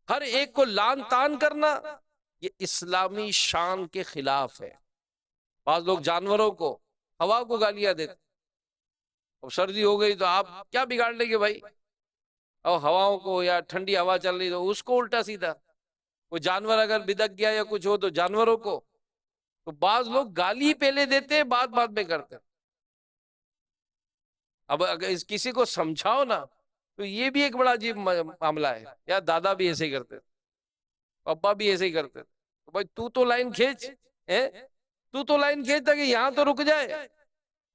ہر ایک کو لان تان کرنا، یہ اسلامی شان کے خلاف ہے۔ بعض لوگ جانوروں کو، ہوا کو گالیاں دیتے، اب سردی ہو گئی تو آپ کیا بگاڑ لیں گے بھائی، اور ہواؤں کو یا ٹھنڈی ہوا چل رہی تو اس کو الٹا سیدھا، کوئی جانور اگر بدک گیا یا کچھ ہو تو جانوروں کو، تو بعض لوگ گالی پہلے دیتے، بات بات میں کرتے۔ اب اگر کسی کو سمجھاؤ نا تو یہ بھی ایک بڑا عجیب معاملہ ہے، یا دادا بھی ایسے ہی کرتے، ابا بھی ایسے ہی کرتے، تو بھائی تو لائن کھینچ، تو لائن کھینچ تاکہ یہاں تو رک جائے،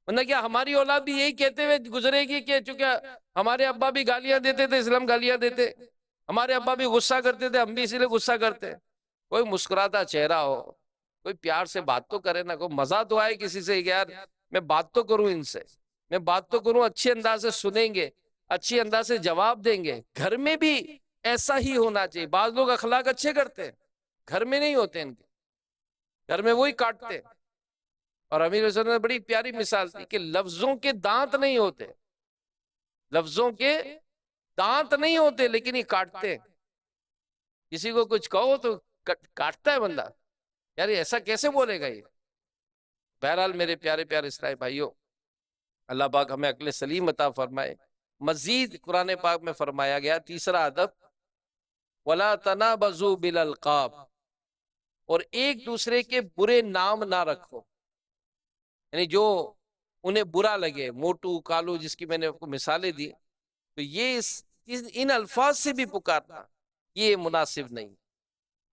ورنہ کیا ہماری اولاد بھی یہی کہتے ہوئے گزرے گی کہ چونکہ ہمارے ابا بھی گالیاں دیتے تھے، اسلام گالیاں دیتے، ہمارے ابا بھی غصہ کرتے تھے، ہم بھی اسی لیے غصہ کرتے۔ کوئی مسکراتا چہرہ ہو، کوئی پیار سے بات تو کرے نا، کوئی مزہ تو آئے کسی سے، یار میں بات تو کروں ان سے، میں بات تو کروں، اچھے انداز سے سنیں گے، اچھی انداز سے جواب دیں گے۔ گھر میں بھی ایسا ہی ہونا چاہیے۔ بعض لوگ اخلاق اچھے کرتے ہیں، گھر میں نہیں ہوتے، ان کے گھر میں وہی کاٹتے ہیں۔ اور امیر حسن نے بڑی پیاری مثال دی کہ لفظوں کے دانت نہیں ہوتے، لفظوں کے دانت نہیں ہوتے، لیکن یہ کاٹتے ہیں۔ کسی کو کچھ کہو تو کاٹتا ہے بندہ، یار ایسا کیسے بولے گا یہ۔ بہرحال میرے پیارے پیارے اسلامی بھائیوں، اللہ پاک ہمیں عقل سلیم عطا فرمائے۔ مزید قرآن پاک میں فرمایا گیا تیسرا ادب، وَلَا تَنَابَزُوا بِالْأَلْقَابِ، اور ایک دوسرے کے برے نام نہ رکھو، یعنی جو انہیں برا لگے، موٹو، کالو، جس کی میں نے آپ کو مثالیں دی، تو یہ ان الفاظ سے بھی پکارنا یہ مناسب نہیں۔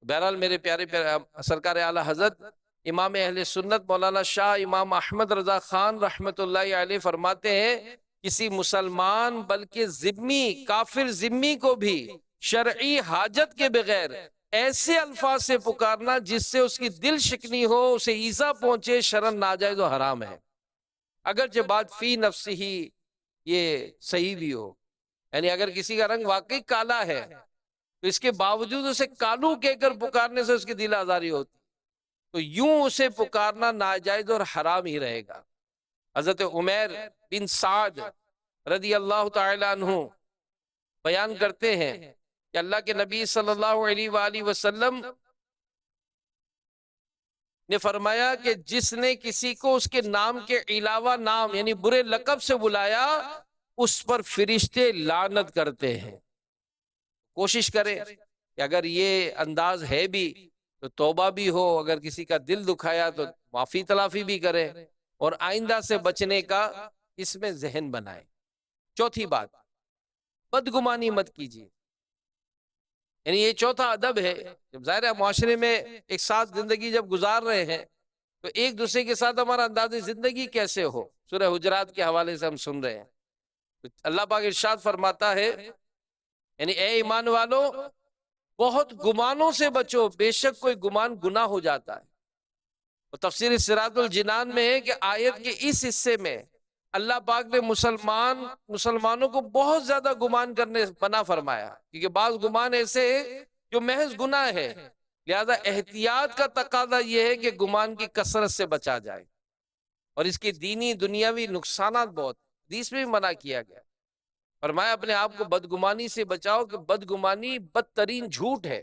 بہرحال میرے پیارے پیارے سرکار اعلیٰ حضرت امام اہل سنت مولانا شاہ امام احمد رضا خان رحمت اللہ علیہ فرماتے ہیں، کسی مسلمان بلکہ ذمی، کافر ذمی کو بھی شرعی حاجت کے بغیر ایسے الفاظ سے پکارنا جس سے اس کی دل شکنی ہو، اسے ایذا پہنچے، شرعاً ناجائز و حرام ہے، اگرچہ بات فی نفس ہی یہ صحیح بھی ہو۔ یعنی اگر کسی کا رنگ واقعی کالا ہے تو اس کے باوجود اسے کالو کہہ کر پکارنے سے اس کی دل آزاری ہوتی، تو یوں اسے پکارنا ناجائز اور حرام ہی رہے گا۔ حضرت عمیر بن سعد رضی اللہ تعالی عنہ بیان کرتے ہیں کہ اللہ کے نبی صلی اللہ علیہ وآلہ وسلم نے فرمایا کہ جس نے کسی کو اس کے نام کے علاوہ نام یعنی برے لقب سے بلایا، اس پر فرشتے لعنت کرتے ہیں۔ کوشش کریں کہ اگر یہ انداز ہے بھی تو توبہ بھی ہو، اگر کسی کا دل دکھایا تو معافی تلافی بھی کرے، اور آئندہ سے بچنے کا اس میں ذہن بنائے۔ چوتھی بات، بدگمانی مت کیجیے، یعنی یہ چوتھا ادب ہے۔ جب ظاہر ہے معاشرے میں ایک ساتھ زندگی جب گزار رہے ہیں تو ایک دوسرے کے ساتھ ہمارا انداز زندگی کیسے ہو، سورہ حجرات کے حوالے سے ہم سن رہے ہیں۔ اللہ پاک ارشاد فرماتا ہے، یعنی اے ایمان والو بہت گمانوں سے بچو، بے شک کوئی گمان گناہ ہو جاتا ہے۔ اور تفسیر صراط الجنان میں ہے کہ آیت کے اس حصے میں اللہ پاک نے مسلمانوں کو بہت زیادہ گمان کرنے منع فرمایا، کیونکہ بعض گمان ایسے جو محض گناہ ہے، لہذا احتیاط کا تقاضا یہ ہے کہ گمان کی کثرت سے بچا جائے، اور اس کی دینی دنیاوی نقصانات بہت، حدیث میں بھی منع کیا گیا۔ فرمایا اپنے آپ کو بدگمانی سے بچاؤ، کہ بدگمانی بدترین جھوٹ ہے۔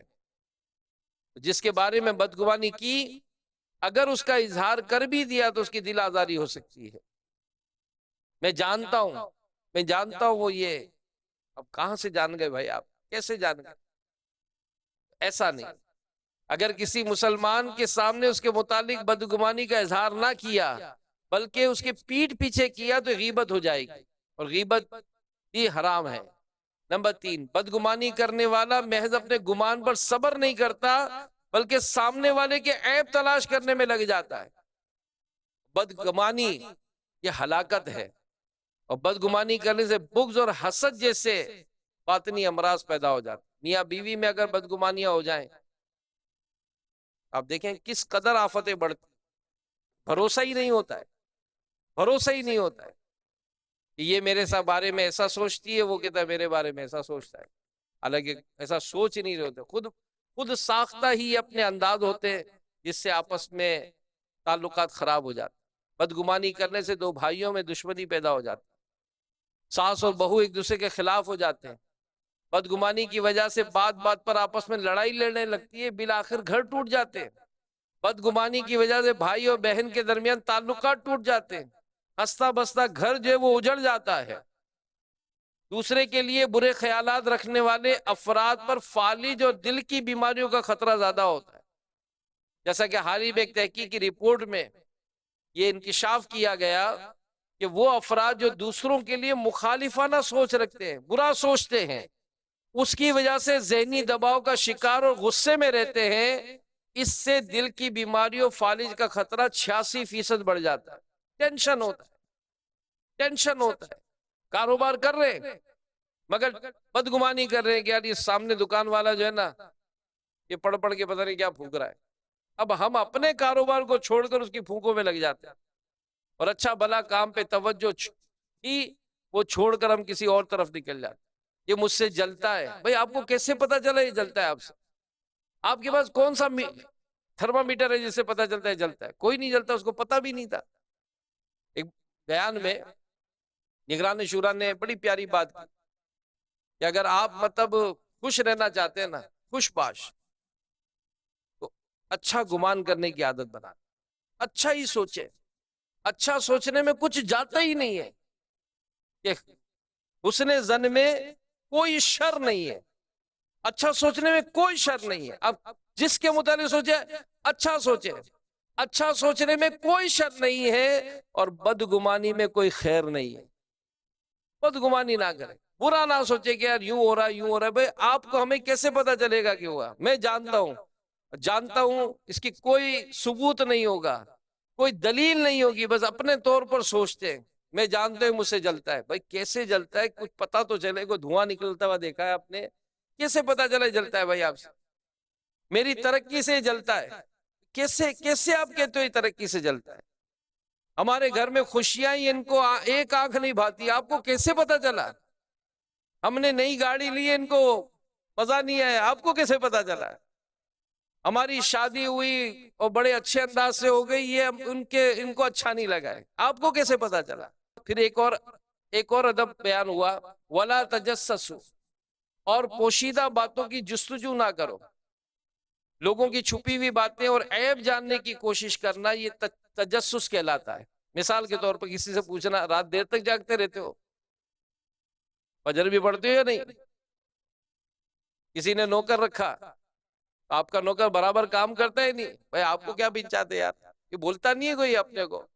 جس کے بارے میں بدگمانی کی، اگر اس کا اظہار کر بھی دیا تو اس کی دل آزاری ہو سکتی ہے۔ میں جانتا ہوں وہ یہ، اب کہاں سے جان گئے بھائی، آپ کیسے جان گئے؟ ایسا نہیں، اگر کسی مسلمان کے سامنے اس کے متعلق بدگمانی کا اظہار نہ کیا بلکہ اس کے پیٹھ پیچھے کیا تو غیبت ہو جائے گی، اور غیبت بھی حرام ہے۔ نمبر 3، بدگمانی کرنے والا محض اپنے گمان پر صبر نہیں کرتا بلکہ سامنے والے کے عیب تلاش کرنے میں لگ جاتا ہے۔ بدگمانی یہ ہلاکت ہے، اور بدگمانی کرنے سے بغض اور حسد جیسے باطنی امراض پیدا ہو جاتے۔ میاں بیوی میں اگر بدگمانیاں ہو جائیں، آپ دیکھیں کس قدر آفتیں بڑھتی، بھروسہ ہی نہیں ہوتا ہے، بھروسہ ہی نہیں ہوتا ہے کہ یہ میرے بارے میں ایسا سوچتی ہے، وہ کہتا ہے میرے بارے میں ایسا سوچتا ہے، حالانکہ ایسا سوچ ہی نہیں رہے ہوتے، خود ساختہ ہی اپنے انداز ہوتے ہیں جس سے آپس میں تعلقات خراب ہو جاتے۔ بدگمانی کرنے سے دو بھائیوں میں دشمنی پیدا ہو جاتی، ساس اور بہو ایک دوسرے کے خلاف ہو جاتے ہیں، بدگمانی کی وجہ سے بات بات پر آپس میں لڑائی لڑنے لگتی ہے، بالآخر گھر ٹوٹ جاتے ہیں۔ بدگمانی کی وجہ سے بھائی اور بہن کے درمیان تعلقات ٹوٹ جاتے ہیں، ہنستا بستا گھر جو ہے وہ اجڑ جاتا ہے۔ دوسرے کے لیے برے خیالات رکھنے والے افراد پر فالج اور دل کی بیماریوں کا خطرہ زیادہ ہوتا ہے، جیسا کہ حال ہی میں ایک تحقیق کی رپورٹ میں یہ انکشاف کیا گیا کہ وہ افراد جو دوسروں کے لیے مخالفانہ سوچ رکھتے ہیں، برا سوچتے ہیں، اس کی وجہ سے ذہنی دباؤ کا شکار اور غصے میں رہتے ہیں، اس سے دل کی بیماریوں فالج کا خطرہ 86% بڑھ جاتا ہے۔ ٹینشن ہوتا ہے، ٹینشن ہوتا ہے، کاروبار کر رہے ہیں مگر بدگمانی کر رہے ہیں کہ یار یہ سامنے دکان والا جو ہے نا یہ پڑھ پڑھ کے پتہ نہیں کیا پھونک رہا ہے۔ اب ہم اپنے کاروبار کو چھوڑ کر اس کی پھونکوں میں لگ جاتے ہیں، اور اچھا بھلا کام پہ توجہ ہی وہ چھوڑ کر ہم کسی اور طرف نکل جاتے ہیں۔ یہ مجھ سے جلتا ہے، بھئی آپ کو کیسے پتا چلا یہ جلتا ہے آپ سے؟ آپ کے پاس کون سا تھرمامیٹر ہے جس سے پتا چلتا ہے جلتا ہے؟ کوئی نہیں جلتا، اس کو پتا بھی نہیں تھا۔ ایک بیان میں نگران شورا نے بڑی پیاری بات کی کہ اگر آپ مطلب خوش رہنا چاہتے ہیں نا، خوش باش، تو اچھا گمان کرنے کی عادت بنا، اچھا ہی سوچے۔ اچھا سوچنے میں کچھ جاتا ہی نہیں ہے، کہ حسن ظن میں کوئی شر نہیں ہے، اچھا سوچنے میں کوئی شر نہیں ہے۔ اب جس کے متعلق سوچے اچھا سوچے، اچھا سوچنے میں کوئی شر نہیں ہے، اور بدگمانی میں کوئی خیر نہیں ہے۔ بدگمانی نہ کرے، برا نہ سوچے کہ یار یوں ہو رہا یوں ہو رہا ہے۔ بھئی آپ کو ہمیں کیسے پتا چلے گا کہ ہوا؟ میں جانتا ہوں اس کی کوئی ثبوت نہیں ہوگا، کوئی دلیل نہیں ہوگی، بس اپنے طور پر سوچتے ہیں میں جانتے ہوں مجھ سے جلتا ہے۔ بھائی کیسے جلتا ہے؟ کچھ پتا تو چلے، کوئی دھواں نکلتا ہوا دیکھا ہے آپ نے؟ کیسے پتا چلا جلتا ہے؟ بھائی آپ سے میری ترقی سے جلتا ہے، کیسے آپ کہتے ہو یہ ترقی سے جلتا ہے؟ ہمارے گھر میں خوشیاں ہی ان کو ایک آنکھ نہیں بھاتی، آپ کو کیسے پتا چلا؟ ہم نے نئی گاڑی لی ہے، ان کو مزہ نہیں آیا، آپ کو کیسے پتا چلا؟ ہماری شادی ہوئی اور بڑے اچھے انداز سے ہو گئی، یہ ان کو اچھا نہیں لگا ہے، آپ کو کیسے پتا چلا؟ پھر ایک اور ادب بیان ہوا، وَلَا تَجَسَّسُوا، اور پوشیدہ باتوں کی جستجو نہ کرو۔ لوگوں کی چھپی ہوئی باتیں اور عیب جاننے کی کوشش کرنا یہ تجسس کہلاتا ہے۔ مثال کے طور پر کسی سے پوچھنا رات دیر تک جاگتے رہتے ہو؟ فجر بھی پڑھتے ہو یا نہیں؟ کسی نے نوکر رکھا، آپ کا نوکر برابر کام کرتا ہے نہیں؟ بھائی آپ کو کیا بنچاتے یار، یہ بولتا نہیں ہے کوئی اپنے کو،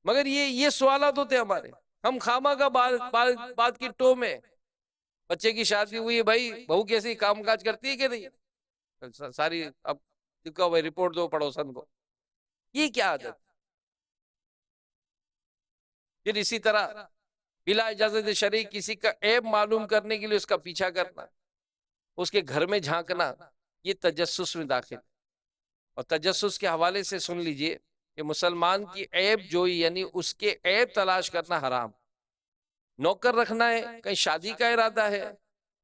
مگر یہ سوالات ہوتے ہیں ہمارے، ہم خامہ کا بات کی ٹو میں۔ بچے کی شادی ہوئی ہے، بھائی بہو کیسی کام کاج کرتی ہے کہ نہیں؟ ساری اب رپورٹ دو پڑوسن کو، یہ کیا عادت؟ پھر اسی طرح بلا اجازت شرعی کسی کا عیب معلوم کرنے کے لیے اس کا پیچھا کرنا، اس کے گھر میں جھانکنا، یہ تجسس میں داخل ہے۔ اور تجسس کے حوالے سے سن لیجئے کہ مسلمان کی عیب جوئی یعنی اس کے عیب تلاش کرنا حرام۔ نوکر رکھنا ہے، کہیں شادی کا ارادہ ہے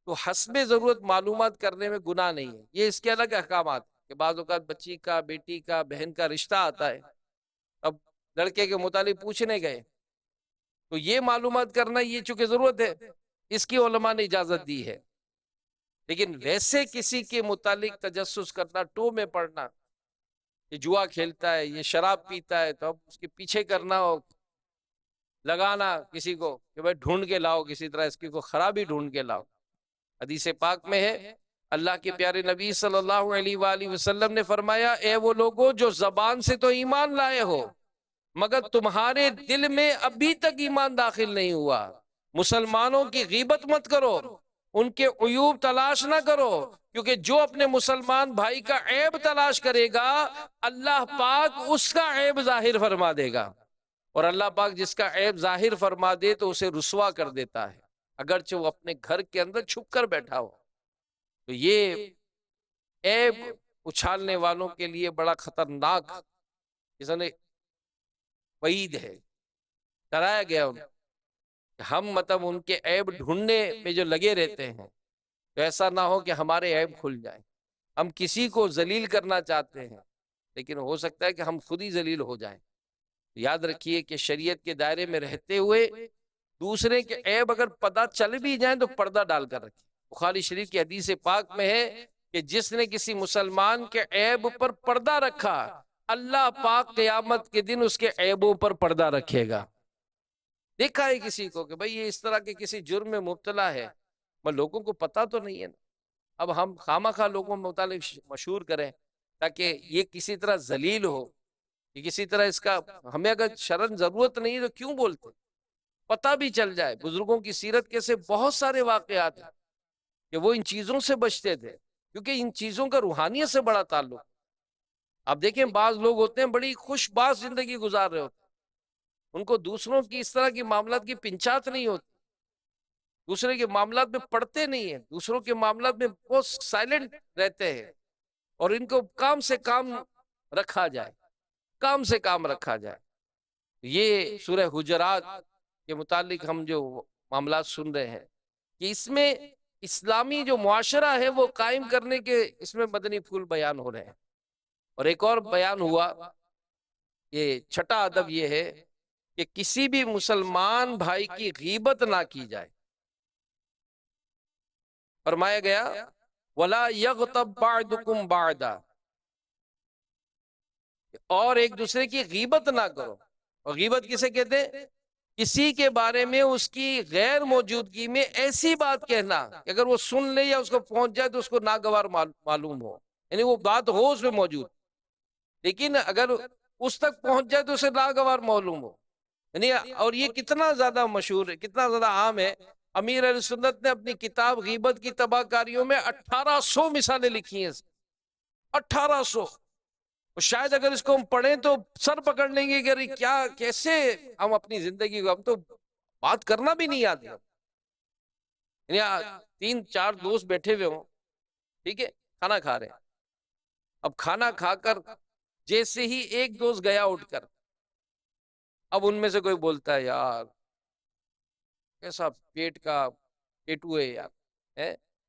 تو حسب ضرورت معلومات کرنے میں گناہ نہیں ہے، یہ اس کے الگ احکامات کہ بعض اوقات بچی کا، بیٹی کا، بہن کا رشتہ آتا ہے، اب لڑکے کے متعلق پوچھنے گئے تو یہ معلومات کرنا یہ چونکہ ضرورت ہے، اس کی علماء نے اجازت دی ہے۔ لیکن ویسے کسی کے متعلق تجسس کرنا، ٹو میں پڑھنا، یہ جوا کھیلتا ہے، یہ شراب پیتا ہے، تو اب اس کے پیچھے کرنا ہو، لگانا کسی کو کہ بھائی ڈھونڈ کے لاؤ، کسی طرح اس کی کو خرابی ڈھونڈ کے لاؤ۔ حدیث پاک میں ہے اللہ کے پیارے نبی صلی اللہ علیہ وآلہ وسلم نے فرمایا اے وہ لوگوں جو زبان سے تو ایمان لائے ہو مگر تمہارے دل میں ابھی تک ایمان داخل نہیں ہوا، مسلمانوں کی غیبت مت کرو، ان کے عیوب تلاش نہ کرو، کیونکہ جو اپنے مسلمان بھائی کا عیب تلاش کرے گا اللہ پاک اس کا عیب ظاہر فرما دے گا، اور اللہ پاک جس کا عیب ظاہر فرما دے تو اسے رسوا کر دیتا ہے اگرچہ وہ اپنے گھر کے اندر چھپ کر بیٹھا ہو۔ تو یہ عیب اچھالنے والوں کے لیے بڑا خطرناک اس نے وعید ہے، ڈرایا گیا ان کہ ہم مطلب ان کے عیب ڈھونڈنے میں جو لگے رہتے ہیں تو ایسا نہ ہو کہ ہمارے عیب کھل جائیں۔ ہم کسی کو ذلیل کرنا چاہتے ہیں لیکن ہو سکتا ہے کہ ہم خود ہی ذلیل ہو جائیں۔ یاد رکھیے کہ شریعت کے دائرے میں رہتے ہوئے دوسرے کے عیب اگر پتہ چل بھی جائیں تو پردہ ڈال کر رکھیں۔ بخاری شریف کی حدیث پاک میں ہے کہ جس نے کسی مسلمان کے عیب پر پردہ رکھا اللہ پاک قیامت کے دن اس کے عیبوں پر پردہ رکھے گا۔ دیکھا ہے کسی کو کہ بھئی یہ اس طرح کے کسی جرم میں مبتلا ہے مگر لوگوں کو پتہ تو نہیں ہے نا، اب ہم خامخواہ لوگوں میں متعلق مشہور کریں تاکہ یہ کسی طرح ذلیل ہو، کہ کسی طرح اس کا ہمیں اگر شرعاً ضرورت نہیں ہے تو کیوں بولتے، پتہ بھی چل جائے۔ بزرگوں کی سیرت کے سے بہت سارے واقعات ہیں کہ وہ ان چیزوں سے بچتے تھے کیونکہ ان چیزوں کا روحانیت سے بڑا تعلق۔ اب دیکھیں بعض لوگ ہوتے ہیں بڑی خوش باز زندگی گزار رہے ہوتے ہیں، ان کو دوسروں کی اس طرح کی معاملات کی پنچات نہیں ہوتی، دوسرے کے معاملات میں پڑتے نہیں ہیں، دوسروں کے معاملات میں بہت سائلنٹ رہتے ہیں، اور ان کو کام سے کام رکھا جائے، کام سے کام رکھا جائے۔ یہ سورہ حجرات کے متعلق ہم جو معاملات سن رہے ہیں کہ اس میں اسلامی جو معاشرہ ہے وہ قائم کرنے کے اس میں مدنی پھول بیان ہو رہے ہیں۔ اور ایک اور بیان ہوا، یہ چھٹا ادب یہ ہے کہ کسی بھی مسلمان بھائی کی غیبت نہ کی جائے۔ فرمایا گیا وَلَا يَغْتَبْ بَعْضُكُمْ بَعْضًا، اور ایک دوسرے کی غیبت نہ کرو۔ اور غیبت کسے کہتے ہیں؟ کسی کے بارے میں اس کی غیر موجودگی میں ایسی بات کہنا کہ اگر وہ سن لے یا اس کو پہنچ جائے تو اس کو ناگوار معلوم ہو، یعنی وہ بات ہو اس میں موجود لیکن اگر اس تک پہنچ جائے تو اسے ناگوار معلوم ہو، یعنی اور یہ کتنا زیادہ مشہور ہے، کتنا زیادہ عام ہے۔ امیر اہل سنت نے اپنی کتاب غیبت کی تباہ کاریوں میں 1800 مثالیں لکھی ہیں، 1800۔ شاید اگر اس کو ہم پڑھیں تو سر پکڑ لیں گے کہ کیا کیسے ہم اپنی زندگی کو، ہم تو بات کرنا بھی نہیں آتی، یعنی 3-4 دوست بیٹھے ہوئے ہوں، ٹھیک ہے، کھانا کھا رہے ہیں، اب کھانا کھا کر جیسے ہی ایک دوست گیا اٹھ کر، اب ان میں سے کوئی بولتا ہے یار کیسا پیٹ کا پیٹو ہے یار،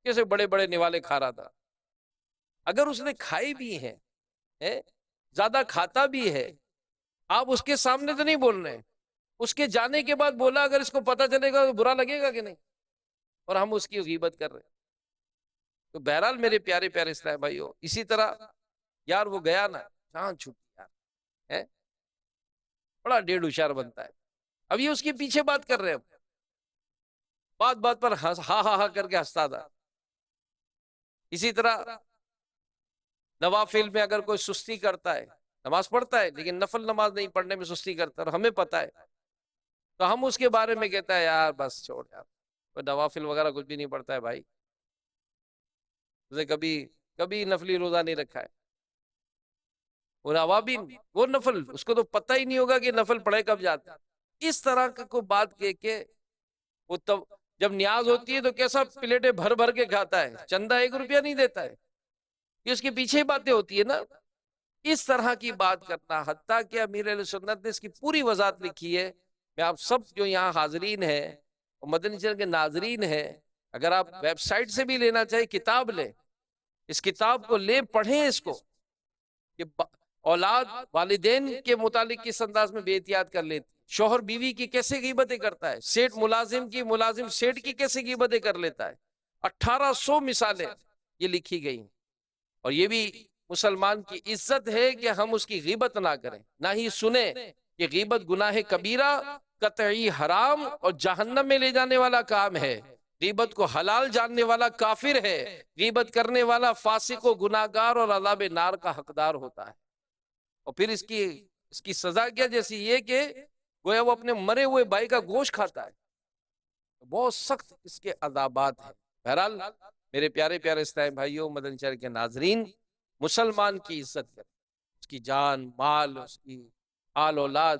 کیسے بڑے بڑے نوالے کھا رہا تھا۔ اگر اس نے کھائی بھی ہیں، زیادہ کھاتا بھی ہے، آپ اس کے سامنے تو نہیں بول رہے، اس کے جانے کے بعد بولا اگر اس کو پتہ چلے گا تو برا لگے گا کہ نہیں، اور ہم اس کی غیبت کر رہے ہیں۔ تو بہرحال میرے پیارے پیارے اسلام بھائیو، اسی طرح یار وہ گیا نا جان چھٹی یار، بڑا ڈیڑھ ہوشیار بنتا ہے، اب یہ اس کے پیچھے بات کر رہے ہیں، بات بات پر ہاں ہاں ہاں کر کے ہنستا تھا۔ اسی طرح نوافل میں اگر کوئی سستی کرتا ہے، نماز پڑھتا ہے لیکن نفل نماز نہیں پڑھنے میں سستی کرتا ہے اور ہمیں پتہ ہے، تو ہم اس کے بارے میں کہتا ہے یار بس چھوڑ یار، کوئی نوافل وغیرہ کچھ بھی نہیں پڑھتا ہے بھائی، اسے کبھی نفلی روزہ نہیں رکھا ہے، اور عوابین وہ نفل اس کو تو پتہ ہی نہیں ہوگا کہ نفل پڑھے کب جاتا ہے۔ اس طرح کا کوئی بات کہہ کے وہ تب جب نیاز ہوتی ہے تو کیسا پلیٹیں بھر بھر کے کھاتا ہے، چندہ 1 روپیہ نہیں دیتا ہے، یہ اس کے پیچھے ہی باتیں ہوتی ہے نا۔ اس طرح کی بات کرنا، حتیٰ کہ امیر اہل سنت نے اس کی پوری وضاحت لکھی ہے۔ میں آپ سب جو یہاں حاضرین ہیں اور مدنی چینل کے ناظرین ہیں، اگر آپ ویب سائٹ سے بھی لینا چاہے کتاب لیں، اس کتاب کو لیں، پڑھیں اس کو، کہ اولاد والدین کے متعلق کس انداز میں بے احتیاط کر لیتی، شوہر بیوی کی کیسے غیبتیں کرتا ہے، سیٹ ملازم کی، ملازم سیٹ کی کیسے غیبتیں کر لیتا ہے۔ 1800 مثالیں یہ لکھی گئی ہیں، اور یہ بھی مسلمان کی عزت ہے کہ ہم اس کی غیبت نہ کریں، نہ ہی سنیں کہ غیبت گناہ کبیرہ، قطعی حرام اور جہنم میں لے جانے والا کام ہے۔ غیبت کو حلال جاننے والا کافر ہے، غیبت کرنے والا فاسق و گناہگار اور عذاب نار کا حقدار ہوتا ہے۔ اور پھر اس کی سزا کیا؟ جیسی یہ کہ گویا وہ اپنے مرے ہوئے بھائی کا گوشت کھاتا ہے، بہت سخت اس کے عذابات ہیں۔ بہرحال میرے پیارے پیارے اسلامی بھائیوں، مدنی چینل کے ناظرین، مسلمان کی عزت کریں، اس کی جان مال، اس کی آل اولاد،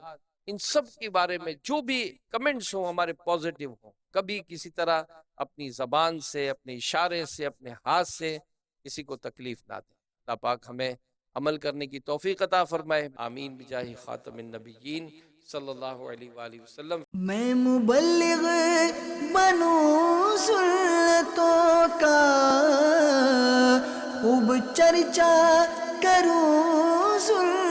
ان سب کے بارے میں جو بھی کمنٹس ہوں ہمارے پازیٹیو ہوں، کبھی کسی طرح اپنی زبان سے، اپنے اشارے سے، اپنے ہاتھ سے کسی کو تکلیف نہ دیں۔ اللہ پاک ہمیں عمل کرنے کی توفیق عطا فرمائے، آمین بجاہ خاتم النبیین صلی اللہ علیہ وآلہ وسلم۔ میں مبلغ بنوں سنتوں کا، خوب چرچا کروں سنتوں